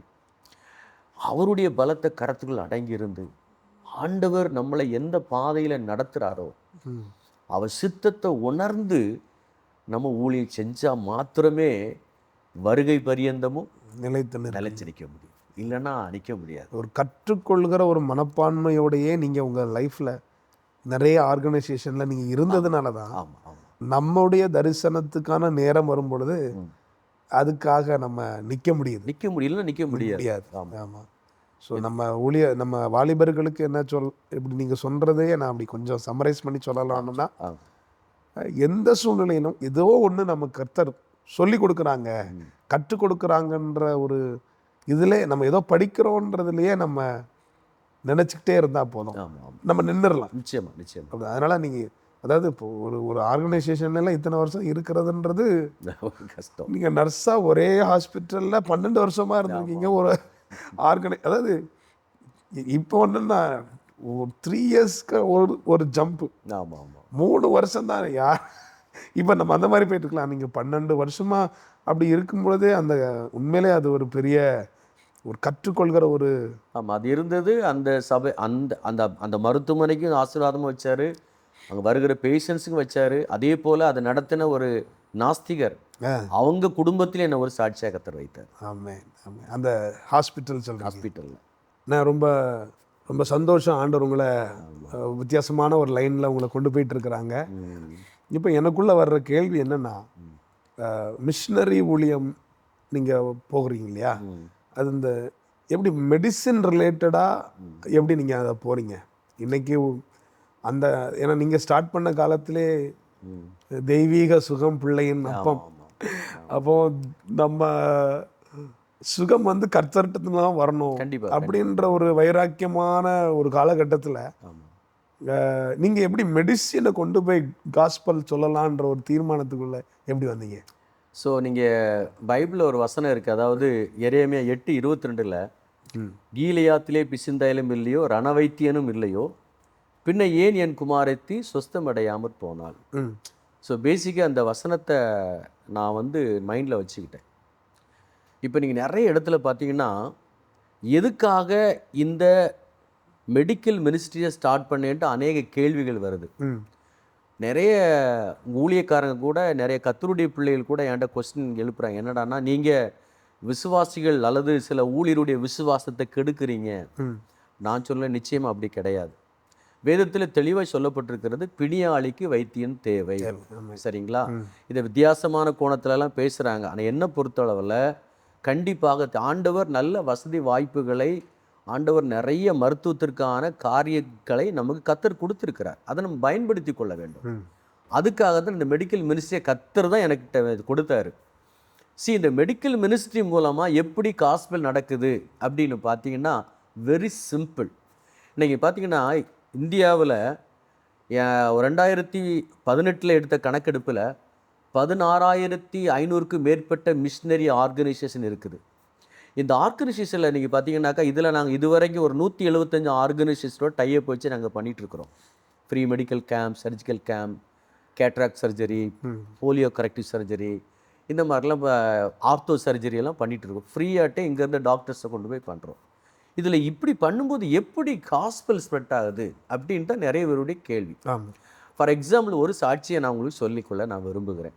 அவருடைய பலத்த கரத்துக்குள் அடங்கியிருந்து ஆண்டவர் நம்மளை எந்த பாதையில் நடத்துகிறாரோ அவர் சித்தத்தை உணர்ந்து நம்ம ஊழியம் செஞ்சால் மாத்திரமே வருகை பரியந்தமும் நிலைச்சு நிற்க முடியும். இல்லைன்னா நிற்க முடியாது. ஒரு கற்றுக்கொள்கிற ஒரு மனப்பான்மையோடையே நீங்கள் உங்கள் லைஃப்பில் நிறைய ஆர்கனைசேஷனில் நீங்கள் இருந்ததுனால தான் நம்முடைய தரிசனத்துக்கான நேரம் வரும் பொழுது அதுக்காக நம்ம நிற்க முடியாது. ஆமாம். ஸோ நம்ம வாலிபர்களுக்கு என்ன இப்படி நீங்கள் சொல்கிறதே நான் அப்படி கொஞ்சம் சம்மரைஸ் பண்ணி சொல்லலாம்னா, எந்த சூழ்நிலையிலும் ஏதோ ஒன்று நம்ம கர்த்தர் சொல்லி கொடுக்குறாங்க, கற்றுக் கொடுக்குறாங்கன்ற ஒரு இதில் நம்ம ஏதோ படிக்கிறோன்றதுலையே நம்ம நினச்சிக்கிட்டே இருந்தால் போதும், நம்ம நின்றுடலாம். நிச்சயமாக. அதனால் நீங்கள் அதாவது இப்போ ஒரு ஆர்கனைசேஷன்லாம் இத்தனை வருஷம் இருக்கிறதுன்றது கஷ்டம். நீங்கள் நர்ஸாக ஒரே ஹாஸ்பிட்டலில் 12 வருஷமாக இருந்திருக்கீங்க. ஒரு அதாவது இப்போ ஒன்றுன்னா ஒரு 3 இயர்ஸ்க்கு ஒரு ஜம்ப்பு. ஆமாம் ஆமாம் 3 வருஷம் தான் யார் இப்போ நம்ம அந்த மாதிரி போயிட்டு இருக்கலாம். நீங்கள் 12 வருஷமா அப்படி இருக்கும் பொழுதே அந்த உண்மையிலே அது ஒரு பெரிய ஒரு கற்றுக்கொள்கிற ஒரு ஆமாம் அது இருந்தது. அந்த சபை அந்த அந்த அந்த மருத்துவமனைக்கும் ஆசீர்வாதமும் வச்சார், அங்கே வருகிற பேஷண்ட்ஸுக்கும் வச்சார். அதே போல் அதை நடத்தின ஒரு நாஸ்திகர் அவங்க குடும்பத்திலே என்ன ஒரு சாட்சியாக கத்தர் வைத்தார். ஆமாம் ஆமாம் அந்த ஹாஸ்பிட்டல் சொல்கிறேன். ஹாஸ்பிட்டலில் நான் ரொம்ப ரொம்ப சந்தோஷம். ஆண்டவர் உங்களை வித்தியாசமான ஒரு லைனில் உங்களை கொண்டு போயிட்டு இருக்கிறாங்க. இப்போ எனக்குள்ளே வர்ற கேள்வி என்னென்னா, மிஷினரி ஊழியம் நீங்கள் போகிறீங்க இல்லையா, அது இந்த எப்படி மெடிசின் ரிலேட்டடாக எப்படி நீங்கள் அதை போகிறீங்க இன்னைக்கு அந்த ஏன்னா நீங்கள் ஸ்டார்ட் பண்ண காலத்திலே தெய்வீக சுகம் பிள்ளையின் அப்பம். அப்போ நம்ம சுகம் வந்து கர்த்தர்கிட்ட தான் வரணும் கண்டிப்பாக அப்படின்ற ஒரு வைராக்கியமான ஒரு காலகட்டத்தில் நீங்கள் எப்படி மெடிசினை கொண்டு போய் காஸ்பல் சொல்லலான்ற ஒரு தீர்மானத்துக்குள்ளே எப்படி வந்தீங்க? ஸோ நீங்கள் பைபிளில் ஒரு வசனம் இருக்குது, அதாவது எரேமியா 8:22 கீலியாத்திலே பிசிந்தைலும் இல்லையோ ரணவைத்தியனும் இல்லையோ பின்ன ஏன் என் குமாரத்தி சொஸ்தமடையாமற் போனாள். ஸோ பேசிக்காக அந்த வசனத்தை நான் வந்து மைண்டில் வச்சுக்கிட்டேன். இப்போ நீங்கள் நிறைய இடத்துல பார்த்தீங்கன்னா எதுக்காக இந்த மெடிக்கல் மினிஸ்ட்ரியை ஸ்டார்ட் பண்ணேன்ட்டு அநேக கேள்விகள் வருது. நிறைய ஊழியக்காரங்க கூட நிறைய கத்தருடைய பிள்ளைகள் கூட என்கிட்ட கொஸ்டின் எழுப்புறாங்க. என்னடான்னா, நீங்கள் விசுவாசிகள் அல்லது சில ஊழியருடைய விசுவாசத்தை கெடுக்கிறீங்க. நான் சொல்ல நிச்சயமாக அப்படி கிடையாது. வேதத்தில் தெளிவாக சொல்லப்பட்டிருக்கிறது, பிணியாளிக்கு வைத்தியன் தேவை. சரிங்களா? இதை வித்தியாசமான கோணத்துலலாம் பேசுகிறாங்க. ஆனால் என்ன பொறுத்தளவில் கண்டிப்பாக ஆண்டவர் நல்ல வசதி வாய்ப்புகளை, ஆண்டவர் நிறைய மருத்துவத்திற்கான காரியங்களை நமக்கு கத்தர் கொடுத்துருக்கிறார். அதை நம்ம பயன்படுத்தி கொள்ள வேண்டும். அதுக்காக தான் இந்த மெடிக்கல் மினிஸ்ட்ரியை கத்தர் தான் எனக்கு கொடுத்தாரு. இந்த மெடிக்கல் மினிஸ்ட்ரி மூலமாக எப்படி காஸ்பல் நடக்குது அப்படின்னு பார்த்தீங்கன்னா வெரி சிம்பிள். இன்றைக்கி பார்த்தீங்கன்னா இந்தியாவில் 2018 எடுத்த கணக்கெடுப்பில் 16,500க்கும் மேற்பட்ட மிஷினரி ஆர்கனைசேஷன் இருக்குது. இந்த ஆர்கனைசேஷனில் நீங்கள் பார்த்தீங்கன்னாக்கா இதில் நாங்கள் இதுவரைக்கும் ஒரு 175 ஆர்கனைசேஷனோட டைப் வச்சு நாங்கள் பண்ணிகிட்ருக்குறோம். Free medical camp, surgical camp, cataract surgery, polio corrective surgery, இந்த மாதிரிலாம் ஆர்த்தோ சர்ஜரியெல்லாம் பண்ணிகிட்ருக்கோம். ஃப்ரீயாகிட்டே இங்கேருந்து டாக்டர்ஸை கொண்டு போய் பண்ணுறோம். இதில் இப்படி பண்ணும்போது எப்படி காஸ்பல் ஸ்ப்ரெட் ஆகுது அப்படின்ட்டு நிறைய பேருடைய கேள்வி. ஃபார் எக்ஸாம்பிள் ஒரு சாட்சியை நான் உங்களுக்கு சொல்லிக்கொள்ள நான் விரும்புகிறேன்.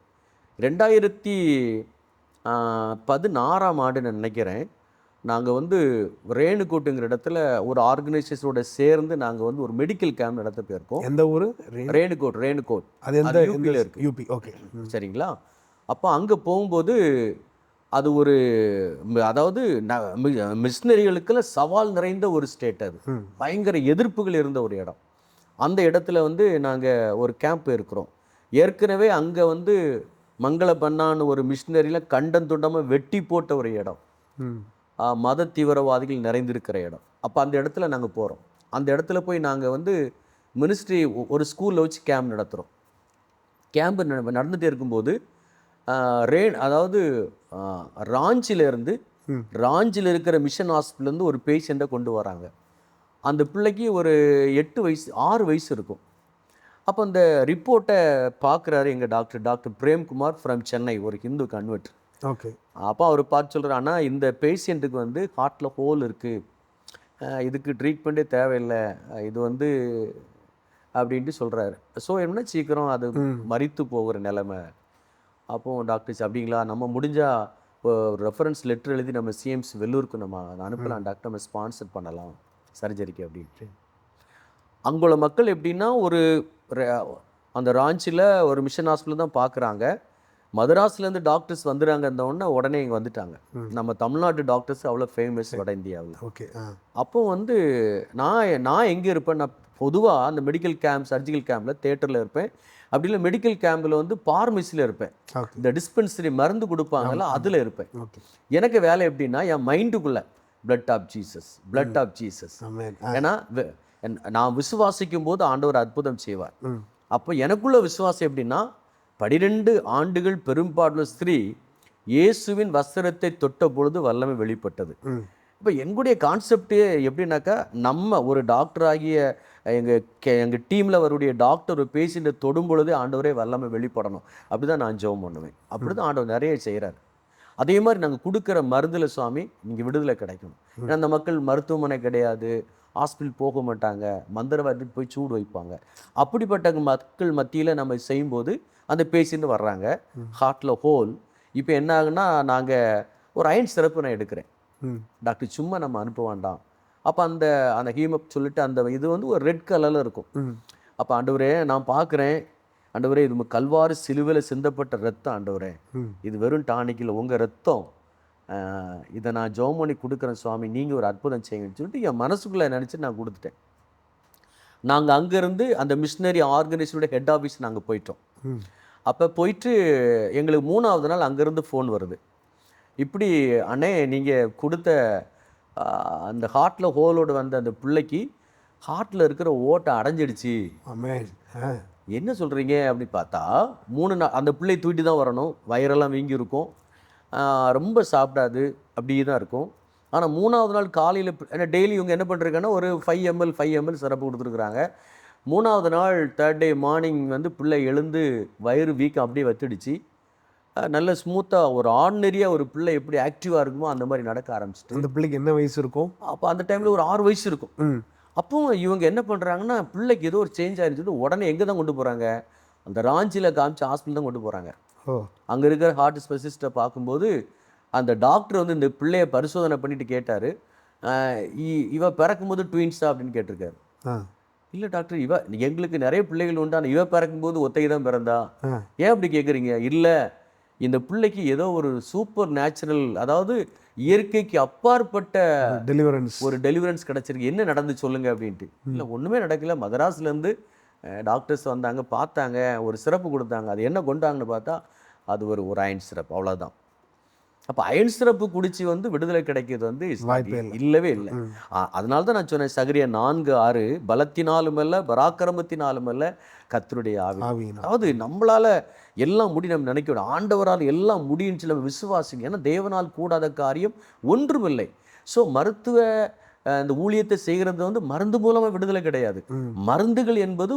2016ஆம் ஆண்டு நான் நினைக்கிறேன், நாங்கள் வந்து ரேணுகோட்டுங்கிற இடத்துல ஒரு ஆர்கனைசேஷனோட சேர்ந்து நாங்கள் வந்து ஒரு மெடிக்கல் கேம்ப் நடத்த போயிருக்கோம். எந்த ஊர்? ரேணுகோட். அது எந்த யூபியில் இருக்குது. யூபி. ஓகே, சரிங்களா? அப்போ அங்கே போகும்போது அது ஒரு அதாவது மிஷினரிகளுக்குள்ள சவால் நிறைந்த ஒரு ஸ்டேட். அது பயங்கர எதிர்ப்புகள் இருந்த ஒரு இடம். அந்த இடத்துல வந்து நாங்கள் ஒரு கேம்ப் இருக்கிறோம். ஏற்கனவே அங்கே வந்து மங்கள பண்ணான்னு ஒரு மிஷினரியில் கண்டந்துண்டமாக வெட்டி போட்ட ஒரு இடம், மத தீவிரவாதிகள் நிறைந்திருக்கிற இடம். அப்போ அந்த இடத்துல நாங்கள் போகிறோம். அந்த இடத்துல போய் நாங்கள் வந்து மினிஸ்ட்ரி ஒரு ஸ்கூலில் வச்சு கேம்ப் நடத்துகிறோம். கேம்ப் நடந்துகிட்டே இருக்கும்போது அதாவது ராஞ்சியில் இருக்கிற மிஷன் ஹாஸ்பிட்டல்லேருந்து ஒரு பேஷண்ட்டை கொண்டு வராங்க. அந்த பிள்ளைக்கு ஒரு 6 வயசு இருக்கும். அப்போ அந்த ரிப்போர்ட்டை பார்க்குறாரு எங்கள் டாக்டர் பிரேம்குமார் ஃப்ரம் சென்னை, ஒரு ஹிந்து கன்வெர்ட். ஓகே. அப்போ அவர் பார்த்து சொல்கிறார், ஆனால் இந்த பேஷண்ட்டுக்கு வந்து ஹார்ட்டில் ஹோல் இருக்குது, இதுக்கு ட்ரீட்மெண்ட்டே தேவையில்லை, இது வந்து அப்படின்ட்டு சொல்கிறாரு. ஸோ என்ன சீக்கிரம் அது மரித்து போகிற நிலைமை. அப்போது டாக்டர்ஸ் அப்படிங்களா, நம்ம முடிஞ்சால் ரெஃபரன்ஸ் லெட்டர் எழுதி நம்ம சிஎம்சி வெள்ளூருக்கு நம்ம அனுப்பலாம் டாக்டர், நம்ம ஸ்பான்சர் பண்ணலாம் சர்ஜரிக்கு அப்படின்ட்டு. அங்குள்ள மக்கள் எப்படின்னா அந்த ராஞ்சியில் ஒரு மிஷன் ஹாஸ்பிட்டல் தான் பார்க்குறாங்க. மதராஸ்லேருந்து டாக்டர்ஸ் வந்துடுறாங்கன்னொடனே உடனே இங்கே வந்துட்டாங்க. நம்ம தமிழ்நாட்டு டாக்டர்ஸ் அவ்வளோ ஃபேமஸ் வட இந்தியாவில். ஓகே. அப்போ வந்து நான் எங்கே இருப்பேன், நான் பொதுவாக அந்த மெடிக்கல் கேம்ப், சர்ஜிக்கல் கேம்பில் தேட்டரில் இருப்பேன். அப்படி இல்லை மெடிக்கல் கேம்பில் வந்து பார்மசியில் இருப்பேன். இந்த டிஸ்பென்சரி மருந்து கொடுப்பாங்கல்ல, அதில் இருப்பேன். எனக்கு வேலை எப்படின்னா என் மைண்டுக்குள்ளே பிளட் ஆஃப் ஜீசஸ். ஏன்னா நான் விசுவாசிக்கும் போது ஆண்டவர் அற்புதம் செய்வார். அப்போ எனக்குள்ள விசுவாசம் எப்படின்னா, 12 ஆண்டுகள் பெரும்பாடுள்ள ஸ்திரீ இயேசுவின் வஸ்திரத்தை தொட்ட பொழுது வல்லமை வெளிப்பட்டது. இப்போ எங்களுடைய கான்செப்டே எப்படின்னாக்கா, நம்ம ஒரு டாக்டர் ஆகிய எங்கள் டீமில் வரக்கூடிய டாக்டர் ஒரு பேஷண்ட்டை தொடும் பொழுதே ஆண்டவரே வல்லமை வெளிப்படணும். அப்படி தான் நான் ஜெபம் பண்ணுவேன். அப்படி தான் ஆண்டவர் நிறைய செய்கிறார். அதே மாதிரி நாங்கள் கொடுக்குற மருந்தில் சுவாமி நீங்கள் விடுதலை கிடைக்கணும். ஏன்னா அந்த மக்கள் மருத்துவமனை கிடையாது, ஹாஸ்பிட்டல் போக மாட்டாங்க, மந்திரவாதிக்கு போய் சூடு வைப்பாங்க. அப்படிப்பட்ட மக்கள் மத்தியில் நம்ம செய்யும்போது அந்த பேஷண்ட் வர்றாங்க, ஹார்ட்டில் ஹோல். இப்போ என்ன ஆகுன்னா, நாங்கள் ஒரு அயன் சிறப்பு நான் எடுக்கிறேன். டாக்டர் சும்மா நம்ம அனுப்ப வேண்டாம். அப்போ அந்த அந்த ஹீமப் சொல்லிட்டு அந்த இது வந்து ஒரு ரெட் கலரில் இருக்கும். அப்போ ஆண்டவரே நான் பார்க்குறேன், ஆண்டவரே இது கல்வாரி சிலுவையில் சிந்தப்பட்ட ரத்தம் ஆண்டவரே, இது வெறும் டானிக்கில் உங்கள் ரத்தம், இதை நான் ஜெபம் பண்ணி கொடுக்குறேன் சுவாமி, நீங்கள் ஒரு அற்புதம் செய்யுங்கன்னு சொல்லிட்டு என் மனசுக்குள்ளே நினச்சி நான் கொடுத்துட்டேன். நாங்கள் அங்கேருந்து அந்த மிஷினரி ஆர்கனைசேஷனோட ஹெட் ஆஃபீஸ் நாங்கள் போயிட்டோம். அப்போ போயிட்டு எங்களுக்கு 3ஆவது நாள் அங்கேருந்து ஃபோன் வருது. இப்படி அண்ணே நீங்கள் கொடுத்த அந்த ஹார்ட்டில் ஹோலோடு வந்த அந்த பிள்ளைக்கு ஹார்ட்டில் இருக்கிற ஓட்டை அடைஞ்சிடுச்சு. என்ன சொல்கிறீங்க அப்படி பார்த்தா 3 நாள் அந்த பிள்ளை தூக்கிட்டு தான் வரணும். வயிறெல்லாம் வீங்கி இருக்கும், ரொம்ப சாப்பிடாது, அப்படி தான் இருக்கும். ஆனால் 3ஆவது நாள் காலையில் ஏன்னா டெய்லி இவங்க என்ன பண்ணுறாங்கன்னா ஒரு 5 ml சிறப்பு கொடுத்துருக்குறாங்க. 3ஆவது நாள் 3rd day மார்னிங் வந்து பிள்ளை எழுந்து வயிறு வீக்கம் அப்படியே வத்துடுச்சு. நல்ல ஸ்மூத்தாக ஒரு ஆர்டினரியாக ஒரு பிள்ளை எப்படி ஆக்டிவாக இருக்குமோ அந்த மாதிரி நடக்க ஆரம்பிச்சிட்டு. அந்த பிள்ளைக்கு என்ன வயசு இருக்கும்? அப்போ அந்த டைமில் ஒரு 6 வயசு இருக்கும். அப்போ இவங்க என்ன பண்ணுறாங்கன்னா, பிள்ளைக்கு ஏதோ ஒரு சேஞ்ச் ஆகிடுச்சுட்டு உடனே எங்கே தான் கொண்டு போகிறாங்க, அந்த ராஞ்சியில் காமிச்சு ஹாஸ்பிட்டல் தான் கொண்டு போகிறாங்க. அங்கே இருக்கிற ஹார்ட் ஸ்பெஷலிஸ்ட்டை பார்க்கும்போது அந்த டாக்டர் வந்து இந்த பிள்ளையை பரிசோதனை பண்ணிட்டு கேட்டார், இவ பிறக்கும்போது ட்வின்ஸா அப்படின்னு கேட்டிருக்காரு. இல்லை டாக்டர், எங்களுக்கு நிறைய பிள்ளைகள் உண்டு, ஆனால் இவ பிறக்கும்போது ஒத்தைக்கு தான் பிறந்தா, ஏன் அப்படி கேட்குறீங்க? இல்லை, இந்த பிள்ளைக்கு ஏதோ ஒரு சூப்பர் நேச்சுரல், அதாவது இயற்கைக்கு அப்பாற்பட்ட ஒரு டெலிவரன்ஸ் கிடச்சிருக்கு, என்ன நடந்து சொல்லுங்க அப்படின்ட்டு. இல்லை ஒன்றுமே நடக்கல, மதராஸ்லேருந்து டாக்டர்ஸ் வந்தாங்க, பார்த்தாங்க, ஒரு சிறப்பு கொடுத்தாங்க. அது என்ன கொண்டாங்கன்னு பார்த்தா அது ஒரு அயன் சிறப்பு, அவ்வளோதான். அப்போ அயன் சிறப்பு குடிச்சு வந்து விடுதலை கிடைக்கிறது வந்து இல்லவே இல்லை. அதனால தான் நான் சொன்னேன், சகரியா 4:6, பலத்தினாலும் அல்ல பராக்கிரமத்தினாலும் அல்ல கர்த்தருடைய ஆவி. அதாவது நம்மளால எல்லாம் முடியும் நம்ம நினைக்கணும், ஆண்டவரால் எல்லாம் முடியும்னு நம்ம விசுவாசிங்க. ஏன்னா தேவனால் கூடாத காரியம் ஒன்றுமில்லை. ஸோ மருத்துவ இந்த ஊழியத்தை செய்கிறது வந்து மருந்து மூலமாக விடுதலை கிடையாது. மருந்துகள் என்பது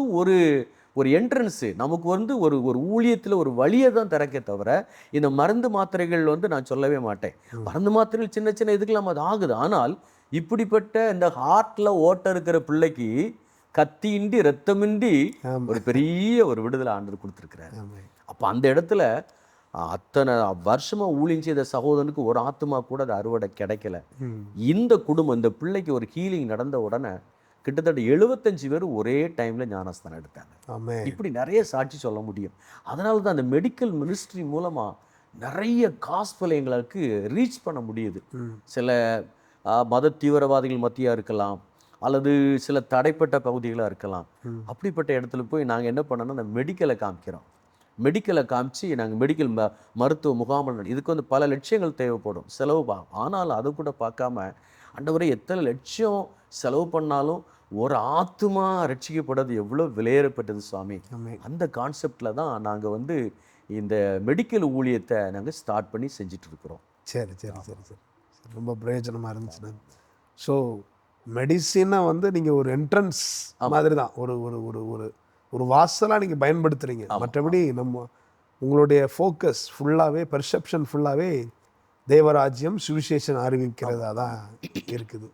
ஒரு என்ட்ரன்ஸு, நமக்கு வந்து ஒரு ஊழியத்தில் ஒரு வழியை தான் திறக்க தவிர இந்த மருந்து மாத்திரைகள் வந்து நான் சொல்லவே மாட்டேன். மருந்து மாத்திரைகள் சின்ன சின்ன இதுக்கெல்லாம் அது ஆகுது. ஆனால் இப்படிப்பட்ட இந்த ஹார்ட்டில் ஓட்ட இருக்கிற பிள்ளைக்கு கத்தியின்றி ரத்தமின்றி ஒரு பெரிய ஒரு விடுதலை ஆண்டவர் கொடுத்துருக்கிறார். அப்போ அந்த இடத்துல அத்தனை வருஷமாக ஊழியம் செய்த சகோதரனுக்கு ஒரு ஆத்மா கூட அது அறுவடை கிடைக்கல. இந்த குடும்பம், இந்த பிள்ளைக்கு ஒரு ஹீலிங் நடந்த உடனே கிட்டத்தட்ட 75 பேர் ஒரே டைமில் ஞானஸ்தானம் எடுத்தாங்க. இப்படி நிறைய சாட்சி சொல்ல முடியும். அதனால தான் அந்த மெடிக்கல் மினிஸ்ட்ரி மூலமாக நிறைய காஸ்பல் எங்களுக்கு ரீச் பண்ண முடியுது. சில மத தீவிரவாதிகள் மத்தியாக இருக்கலாம், அல்லது சில தடைப்பட்ட பகுதிகளாக இருக்கலாம். அப்படிப்பட்ட இடத்துல போய் நாங்கள் என்ன பண்ணோன்னா, அந்த மெடிக்கலை காமிக்கிறோம். மெடிக்கலை காமிச்சு நாங்கள் மெடிக்கல் மருத்துவ முகாம்கள், இதுக்கு வந்து பல லட்சியங்கள் தேவைப்படும், செலவு ஆனால் அதை கூட பார்க்காம ஆண்டவரே எத்தனை லட்சம் செலவு பண்ணாலும் ஒரு ஆத்மா ரட்சிக்கப்படுறது எவ்வளோ விலையேறப்பட்டது சுவாமி. அந்த கான்செப்டில் தான் நாங்கள் வந்து இந்த மெடிக்கல் ஊழியத்தை நாங்கள் ஸ்டார்ட் பண்ணி செஞ்சுட்டு இருக்கிறோம். சரி சரி சரி சரி ரொம்ப பிரயோஜனமாக இருந்துச்சுண்ணா. ஸோ மெடிசினை வந்து நீங்கள் ஒரு என்ட்ரன்ஸ் மாதிரி தான், ஒரு ஒரு ஒரு ஒரு ஒரு வாசலாக நீங்கள் பயன்படுத்துகிறீங்க. மற்றபடி உங்களுடைய ஃபோக்கஸ் ஃபுல்லாகவே, பெர்செப்ஷன் ஃபுல்லாகவே தேவராஜ்யம் சுவிசேஷன் அறிவிக்கிறதா தான் இருக்குது.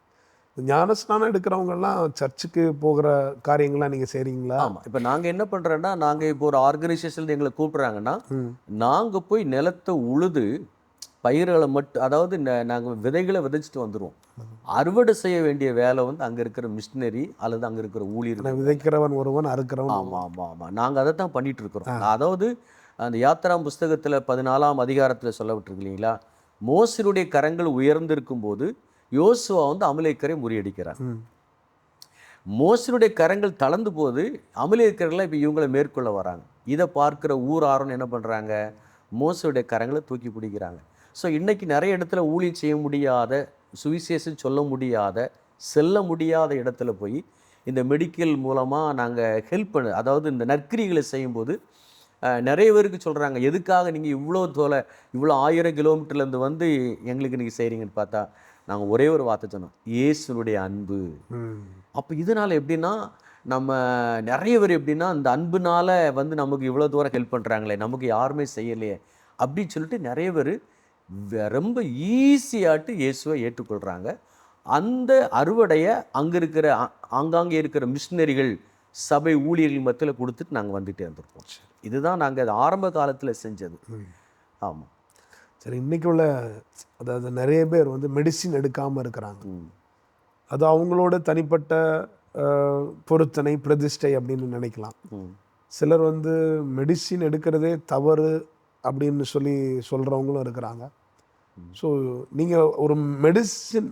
ஞானஸ்நானம் எடுக்கிறவங்கெல்லாம் சர்ச்சுக்கு போகிற காரியங்கள்லாம் நீங்கள் செய்கிறீங்களா? ஆமாம். இப்போ நாங்கள் என்ன பண்ணுறோன்னா, நாங்கள் இப்போ ஒரு ஆர்கனைசேஷன் எங்களை கூப்பிட்றாங்கன்னா, நாங்கள் போய் நிலத்தை உழுது பயிர்களை மட்டும், அதாவது நாங்கள் விதைகளை விதைச்சிட்டு வந்துடுவோம். அறுவடை செய்ய வேண்டிய வேலை வந்து அங்கே இருக்கிற மிஷினரி அல்லது அங்கே இருக்கிற ஊழியர்கள். விதைக்கிறவன் ஒருவன் அறுக்கிறவன். ஆமாம் ஆமாம் ஆமாம், நாங்கள் அதை தான் பண்ணிகிட்டு இருக்கிறோம். அதாவது அந்த யாத்திராம் புஸ்தகத்தில் 14ஆம் அதிகாரத்தில் சொல்லப்பட்டிருக்கு இல்லைங்களா, மோசேயுடைய கரங்கள் உயர்ந்திருக்கும் போது யோசுவா வந்து அமலேக்கரை முறியடிக்கிறார். மோசேயுடைய கரங்கள் தளர்ந்து போது அமலேக்கர்கள்லாம் இப்போ இவங்களை மேற்கொள்ள வராங்க. இதை பார்க்குற ஊராரும் என்ன பண்ணுறாங்க, மோசேயுடைய கரங்களை தூக்கி பிடிக்கிறாங்க. ஸோ இன்றைக்கி நிறைய இடத்துல ஊழியம் செய்ய முடியாத, சுவிசேஷம் சொல்ல முடியாத, செல்ல முடியாத இடத்துல போய் இந்த மெடிக்கல் மூலமாக நாங்கள் ஹெல்ப் அதாவது இந்த நற்கிரிகளை செய்யும்போது நிறைய பேருக்கு சொல்கிறாங்க, எதுக்காக நீங்கள் இவ்வளோ 1000 கிலோமீட்டர்லேருந்து வந்து எங்களுக்கு நீங்கள் செய்கிறீங்கன்னு பார்த்தா, நாங்கள் ஒரே ஒரு வார்த்தை சொன்னோம், இயேசுனுடைய அன்பு. அப்போ இதனால் எப்படின்னா நம்ம நிறைய பேர் எப்படின்னா இந்த அன்புனால வந்து நமக்கு இவ்வளோ தூரம் ஹெல்ப் பண்ணுறாங்களே, நமக்கு யாருமே செய்யலையே அப்படின்னு சொல்லிட்டு நிறைய பேர் ரொம்ப ஈஸியாட்டு இயேசுவை ஏற்றுக்கொள்கிறாங்க. அந்த அறுவடையை அங்கே இருக்கிற ஆங்காங்கே இருக்கிற மிஷினரிகள் சபை ஊழியர்கள் மத்தியில் கொடுத்துட்டு நாங்கள் வந்துகிட்டே இருந்திருப்போம். இதுதான் நாங்கள் ஆரம்ப காலத்தில் செஞ்சது. ஆமாம். சரி, இன்றைக்கி உள்ள அதாவது நிறைய பேர் வந்து மெடிசின் எடுக்காமல் இருக்கிறாங்க. அது அவங்களோட தனிப்பட்ட பொருத்தனை பிரதிஷ்டை அப்படின்னு நினைக்கலாம். சிலர் வந்து மெடிசின் எடுக்கிறதே தவறு அப்படின்னு சொல்கிறவங்களும் இருக்கிறாங்க. ஸோ நீங்கள் ஒரு மெடிசின்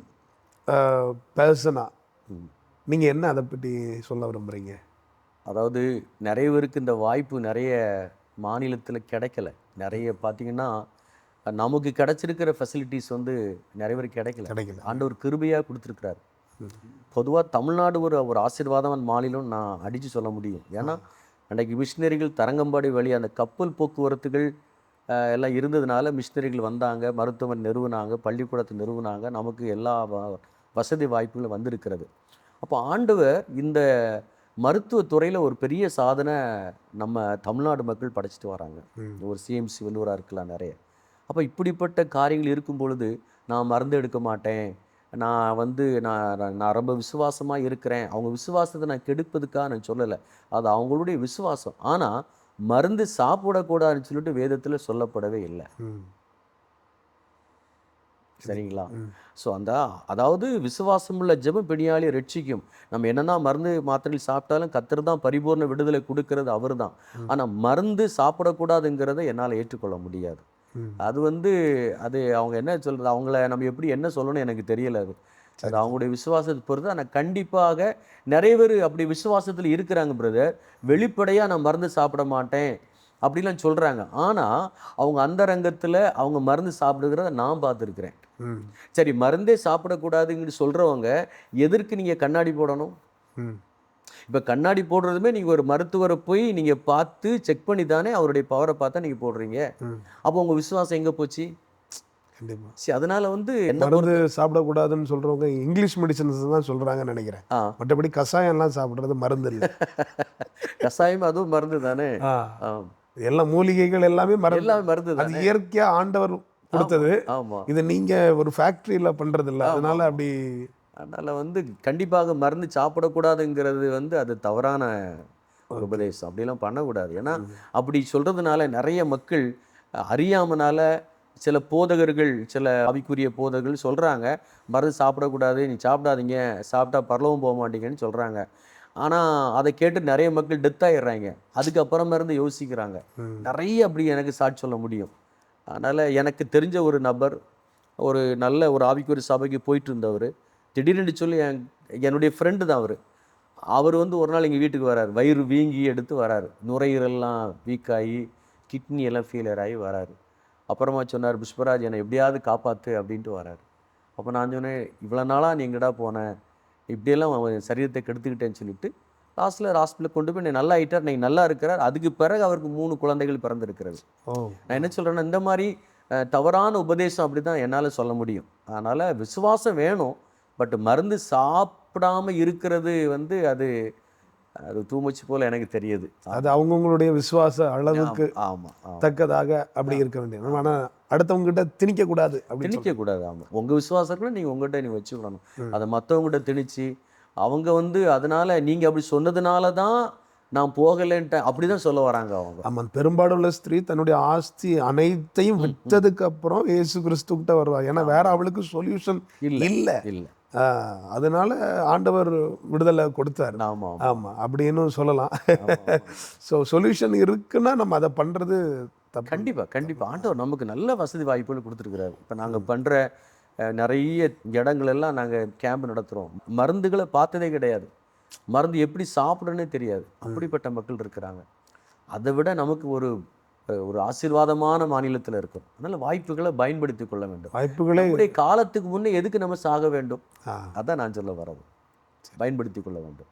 பர்சனாக நீங்கள் என்ன அதை பற்றி சொல்ல விரும்புகிறீங்க? அதாவது நிறைய பேருக்கு இந்த வாய்ப்பு நிறைய மாநிலத்தில் கிடைக்கல. நிறைய பார்த்திங்கன்னா நமக்கு கிடைச்சிருக்கிற ஃபெசிலிட்டிஸ் வந்து நிறைய பேருக்கு கிடைக்கல. ஆண்டவர் கிருபையாக கொடுத்துருக்கிறார். பொதுவாக தமிழ்நாடு ஒரு ஆசீர்வாதமான மாநிலம் நான் அடித்து சொல்ல முடியும். ஏன்னா அன்றைக்கு மிஷினரிகள் தரங்கம்பாடி வழி அந்த கப்பல் போக்குவரத்துகள் எல்லாம் இருந்ததுனால மிஷினரிகள் வந்தாங்க, மருத்துவமனை நிறுவனாங்க, பள்ளிக்கூடத்தை நிறுவனாங்க, நமக்கு எல்லா வசதி வாய்ப்புகளும் வந்திருக்கிறது. அப்போ ஆண்டவர் இந்த மருத்துவத்துறையில் ஒரு பெரிய சாதனை நம்ம தமிழ்நாடு மக்கள் படைச்சிட்டு வராங்க. ஒரு சிஎம்சி வல்லூராக இருக்கலாம் நிறைய. அப்போ இப்படிப்பட்ட காரியங்கள் இருக்கும் பொழுது நான் மருந்து எடுக்க மாட்டேன், நான் வந்து நான் ரொம்ப விசுவாசமாக இருக்கிறேன், அவங்க விசுவாசத்தை நான் கெடுப்பதுக்காக நான் சொல்லலை, அது அவங்களுடைய விசுவாசம். ஆனால் மருந்து சாப்பிடக்கூடாதுன்னு சொல்லிட்டு வேதத்தில் சொல்லப்படவே இல்லை. சரிங்களா? ஸோ அதாவது விசுவாசமுள்ள ஜெபம் பிணியாளியை ரட்சிக்கும். நம்ம என்னென்னா மருந்து மாத்திரைகள் சாப்பிட்டாலும் கர்த்தர் தான் பரிபூர்ண விடுதலை கொடுக்கறது அவர் தான். ஆனால் மருந்து சாப்பிடக்கூடாதுங்கிறத என்னால் ஏற்றுக்கொள்ள முடியாது. அது அது அவங்க என்ன சொல்கிறது, அவங்கள நம்ம எப்படி என்ன சொல்லணும்னு எனக்கு தெரியலை. அது அவங்களுடைய விசுவாசத்தை பொறுத்து. ஆனால் கண்டிப்பாக நிறைய பேர் அப்படி விசுவாசத்தில் இருக்கிறாங்க பிரதர். வெளிப்படையாக நான் மருந்து சாப்பிட மாட்டேன் அப்படிலாம் சொல்கிறாங்க. ஆனால் அவங்க அந்த ரங்கத்தில் அவங்க மருந்து சாப்பிடுகிறத நான் பார்த்துருக்குறேன். சரி, மருந்தே சாப்பிடக்கூடாதுன்னு சொல்கிறவங்க எதற்கு நீங்கள் கண்ணாடி போடணும்? இப்போ கண்ணாடி போடுறதுமே நீங்கள் ஒரு மருத்துவரை போய் நீங்கள் பார்த்து செக் பண்ணி தானே அவருடைய பவரை பார்த்தா நீங்கள் போடுறீங்க. அப்போ உங்கள் விசுவாசம் எங்கே போச்சு? கண்டிப்பாக. சரி, அதனால் மருந்து சாப்பிடக்கூடாதுன்னு சொல்கிறவங்க இங்கிலீஷ் மெடிசன்ஸ் தான் சொல்கிறாங்கன்னு நினைக்கிறேன். மற்றபடி கஷாயம்லாம் சாப்பிட்றது மருந்து இல்லை. கஷாயம் அதுவும் மருந்து தானே. எல்லா மூலிகைகள் எல்லாமே மருந்து. அது இயற்கையாக ஆண்டவர் கொடுத்தது. ஆமாம். இது நீங்கள் ஒரு ஃபேக்ட்ரியில் பண்ணுறது இல்லை. அதனால் அப்படி அதனால் கண்டிப்பாக மருந்து சாப்பிடக்கூடாதுங்கிறது அது தவறான ஒரு உபதேசம். அப்படிலாம் பண்ணக்கூடாது. ஏன்னா அப்படி சொல்கிறதுனால நிறைய மக்கள் அறியாமனால சில போதகர்கள், சில ஆவிக்குரிய போதகர்கள் சொல்கிறாங்க மருந்து சாப்பிடக்கூடாது, நீ சாப்பிடாதீங்க, சாப்பிட்டா பரலோகம் போக மாட்டீங்கன்னு சொல்கிறாங்க. ஆனால் அதை கேட்டு நிறைய மக்கள் டெத் ஆகிடுறாங்க. அதுக்கப்புறமா இருந்து யோசிக்கிறாங்க. நிறைய அப்படி எனக்கு சாட்சி சொல்ல முடியும். அதனால் எனக்கு தெரிஞ்ச ஒரு நபர் ஒரு நல்ல ஒரு ஆவிக்குரிய சபைக்கு போயிட்டு இருந்தவர் திடீர்னு சொல்லி என்னுடைய ஃப்ரெண்டு தான் அவர் ஒரு நாள் எங்கள் வீட்டுக்கு வராரு. வயிறு வீங்கி எடுத்து வராரு, நுரையீரல்லாம் வீக்காகி கிட்னி எல்லாம் ஃபெயிலியர் ஆகி வராரு. அப்புறமா சொன்னார், புஷ்பராஜ் என்னை எப்படியாவது காப்பாற்று அப்படின்ட்டு வராரு. அப்போ நான் சொன்னேன், இவ்வளோ நாளாக நீ எங்கடா போனேன், இப்படியெல்லாம் அவன் சரீரத்தை கெடுத்துக்கிட்டேன்னு சொல்லிட்டு லாஸ்ட்டில் ஹாஸ்பிட்டலுக்கு கொண்டு போய் நல்லா ஆகிட்டார், நீங்கள் நல்லா இருக்கிறார். அதுக்கு பிறகு அவருக்கு 3 குழந்தைகள் பிறந்திருக்கிறது. நான் என்ன சொல்கிறேன்னா, இந்த மாதிரி தவறான உபதேசம் அப்படி தான் என்னால் சொல்ல முடியும். அதனால் விசுவாசம் வேணும், பட் மருந்து சாப்பிடாமல் இருக்கிறது அது அது தூமச்சு போல் எனக்கு தெரியுது. அது அவங்கவுங்களுடைய விசுவாச அளவுக்கு தக்கதாக அப்படி இருக்க வேண்டியது. ஆனால் அடுத்தவங்ககிட்ட திணிக்கக்கூடாது. திணிக்கக்கூடாது. ஆமாம், உங்கள் விசுவாசத்தில் நீங்கள் உங்கள்கிட்ட நீங்கள் வச்சுக்கணும். அதை மற்றவங்ககிட்ட திணிச்சு அவங்க அதனால் நீங்கள் அப்படி சொன்னதுனால தான் நான் போகலைன்ட்டேன் அப்படி தான் சொல்ல வராங்க அவங்க. ஆமாம், பெரும்பாலுள்ள ஸ்திரீ தன்னுடைய ஆஸ்தி அனைத்தையும் விற்றதுக்கு அப்புறம் இயேசு கிறிஸ்துக்கிட்ட வருவாங்க. ஏன்னா வேற அவளுக்கு சொல்யூஷன் இல்லை. அதனால ஆண்டவர் விடுதலை கொடுத்தாரு. ஆமாம், அப்படின்னு சொல்லலாம். ஸோ சொல்யூஷன் இருக்குன்னா நம்ம அதை பண்ணுறது கண்டிப்பாக ஆண்டவர் நமக்கு நல்ல வசதி வாய்ப்புகள் கொடுத்துருக்குறாரு. இப்போ நாங்கள் பண்ணுற நிறைய இடங்களெல்லாம் நாங்கள் கேம்ப் நடத்துகிறோம். மருந்துகளை பார்த்ததே கிடையாது, மருந்து எப்படி சாப்பிடணுன்னே தெரியாது, அப்படிப்பட்ட மக்கள் இருக்கிறாங்க. அதை விட நமக்கு ஒரு ஆசீர்வாதமான மாநிலத்தில் இருக்கும். அதனால் வாய்ப்புகளை பயன்படுத்தி கொள்ள வேண்டும். வாய்ப்புகளே காலத்துக்கு முன்னே எதுக்கு நம்ம சாக வேண்டும், அதான் நான் சொல்ல வரது. பயன்படுத்தி கொள்ள வேண்டும்.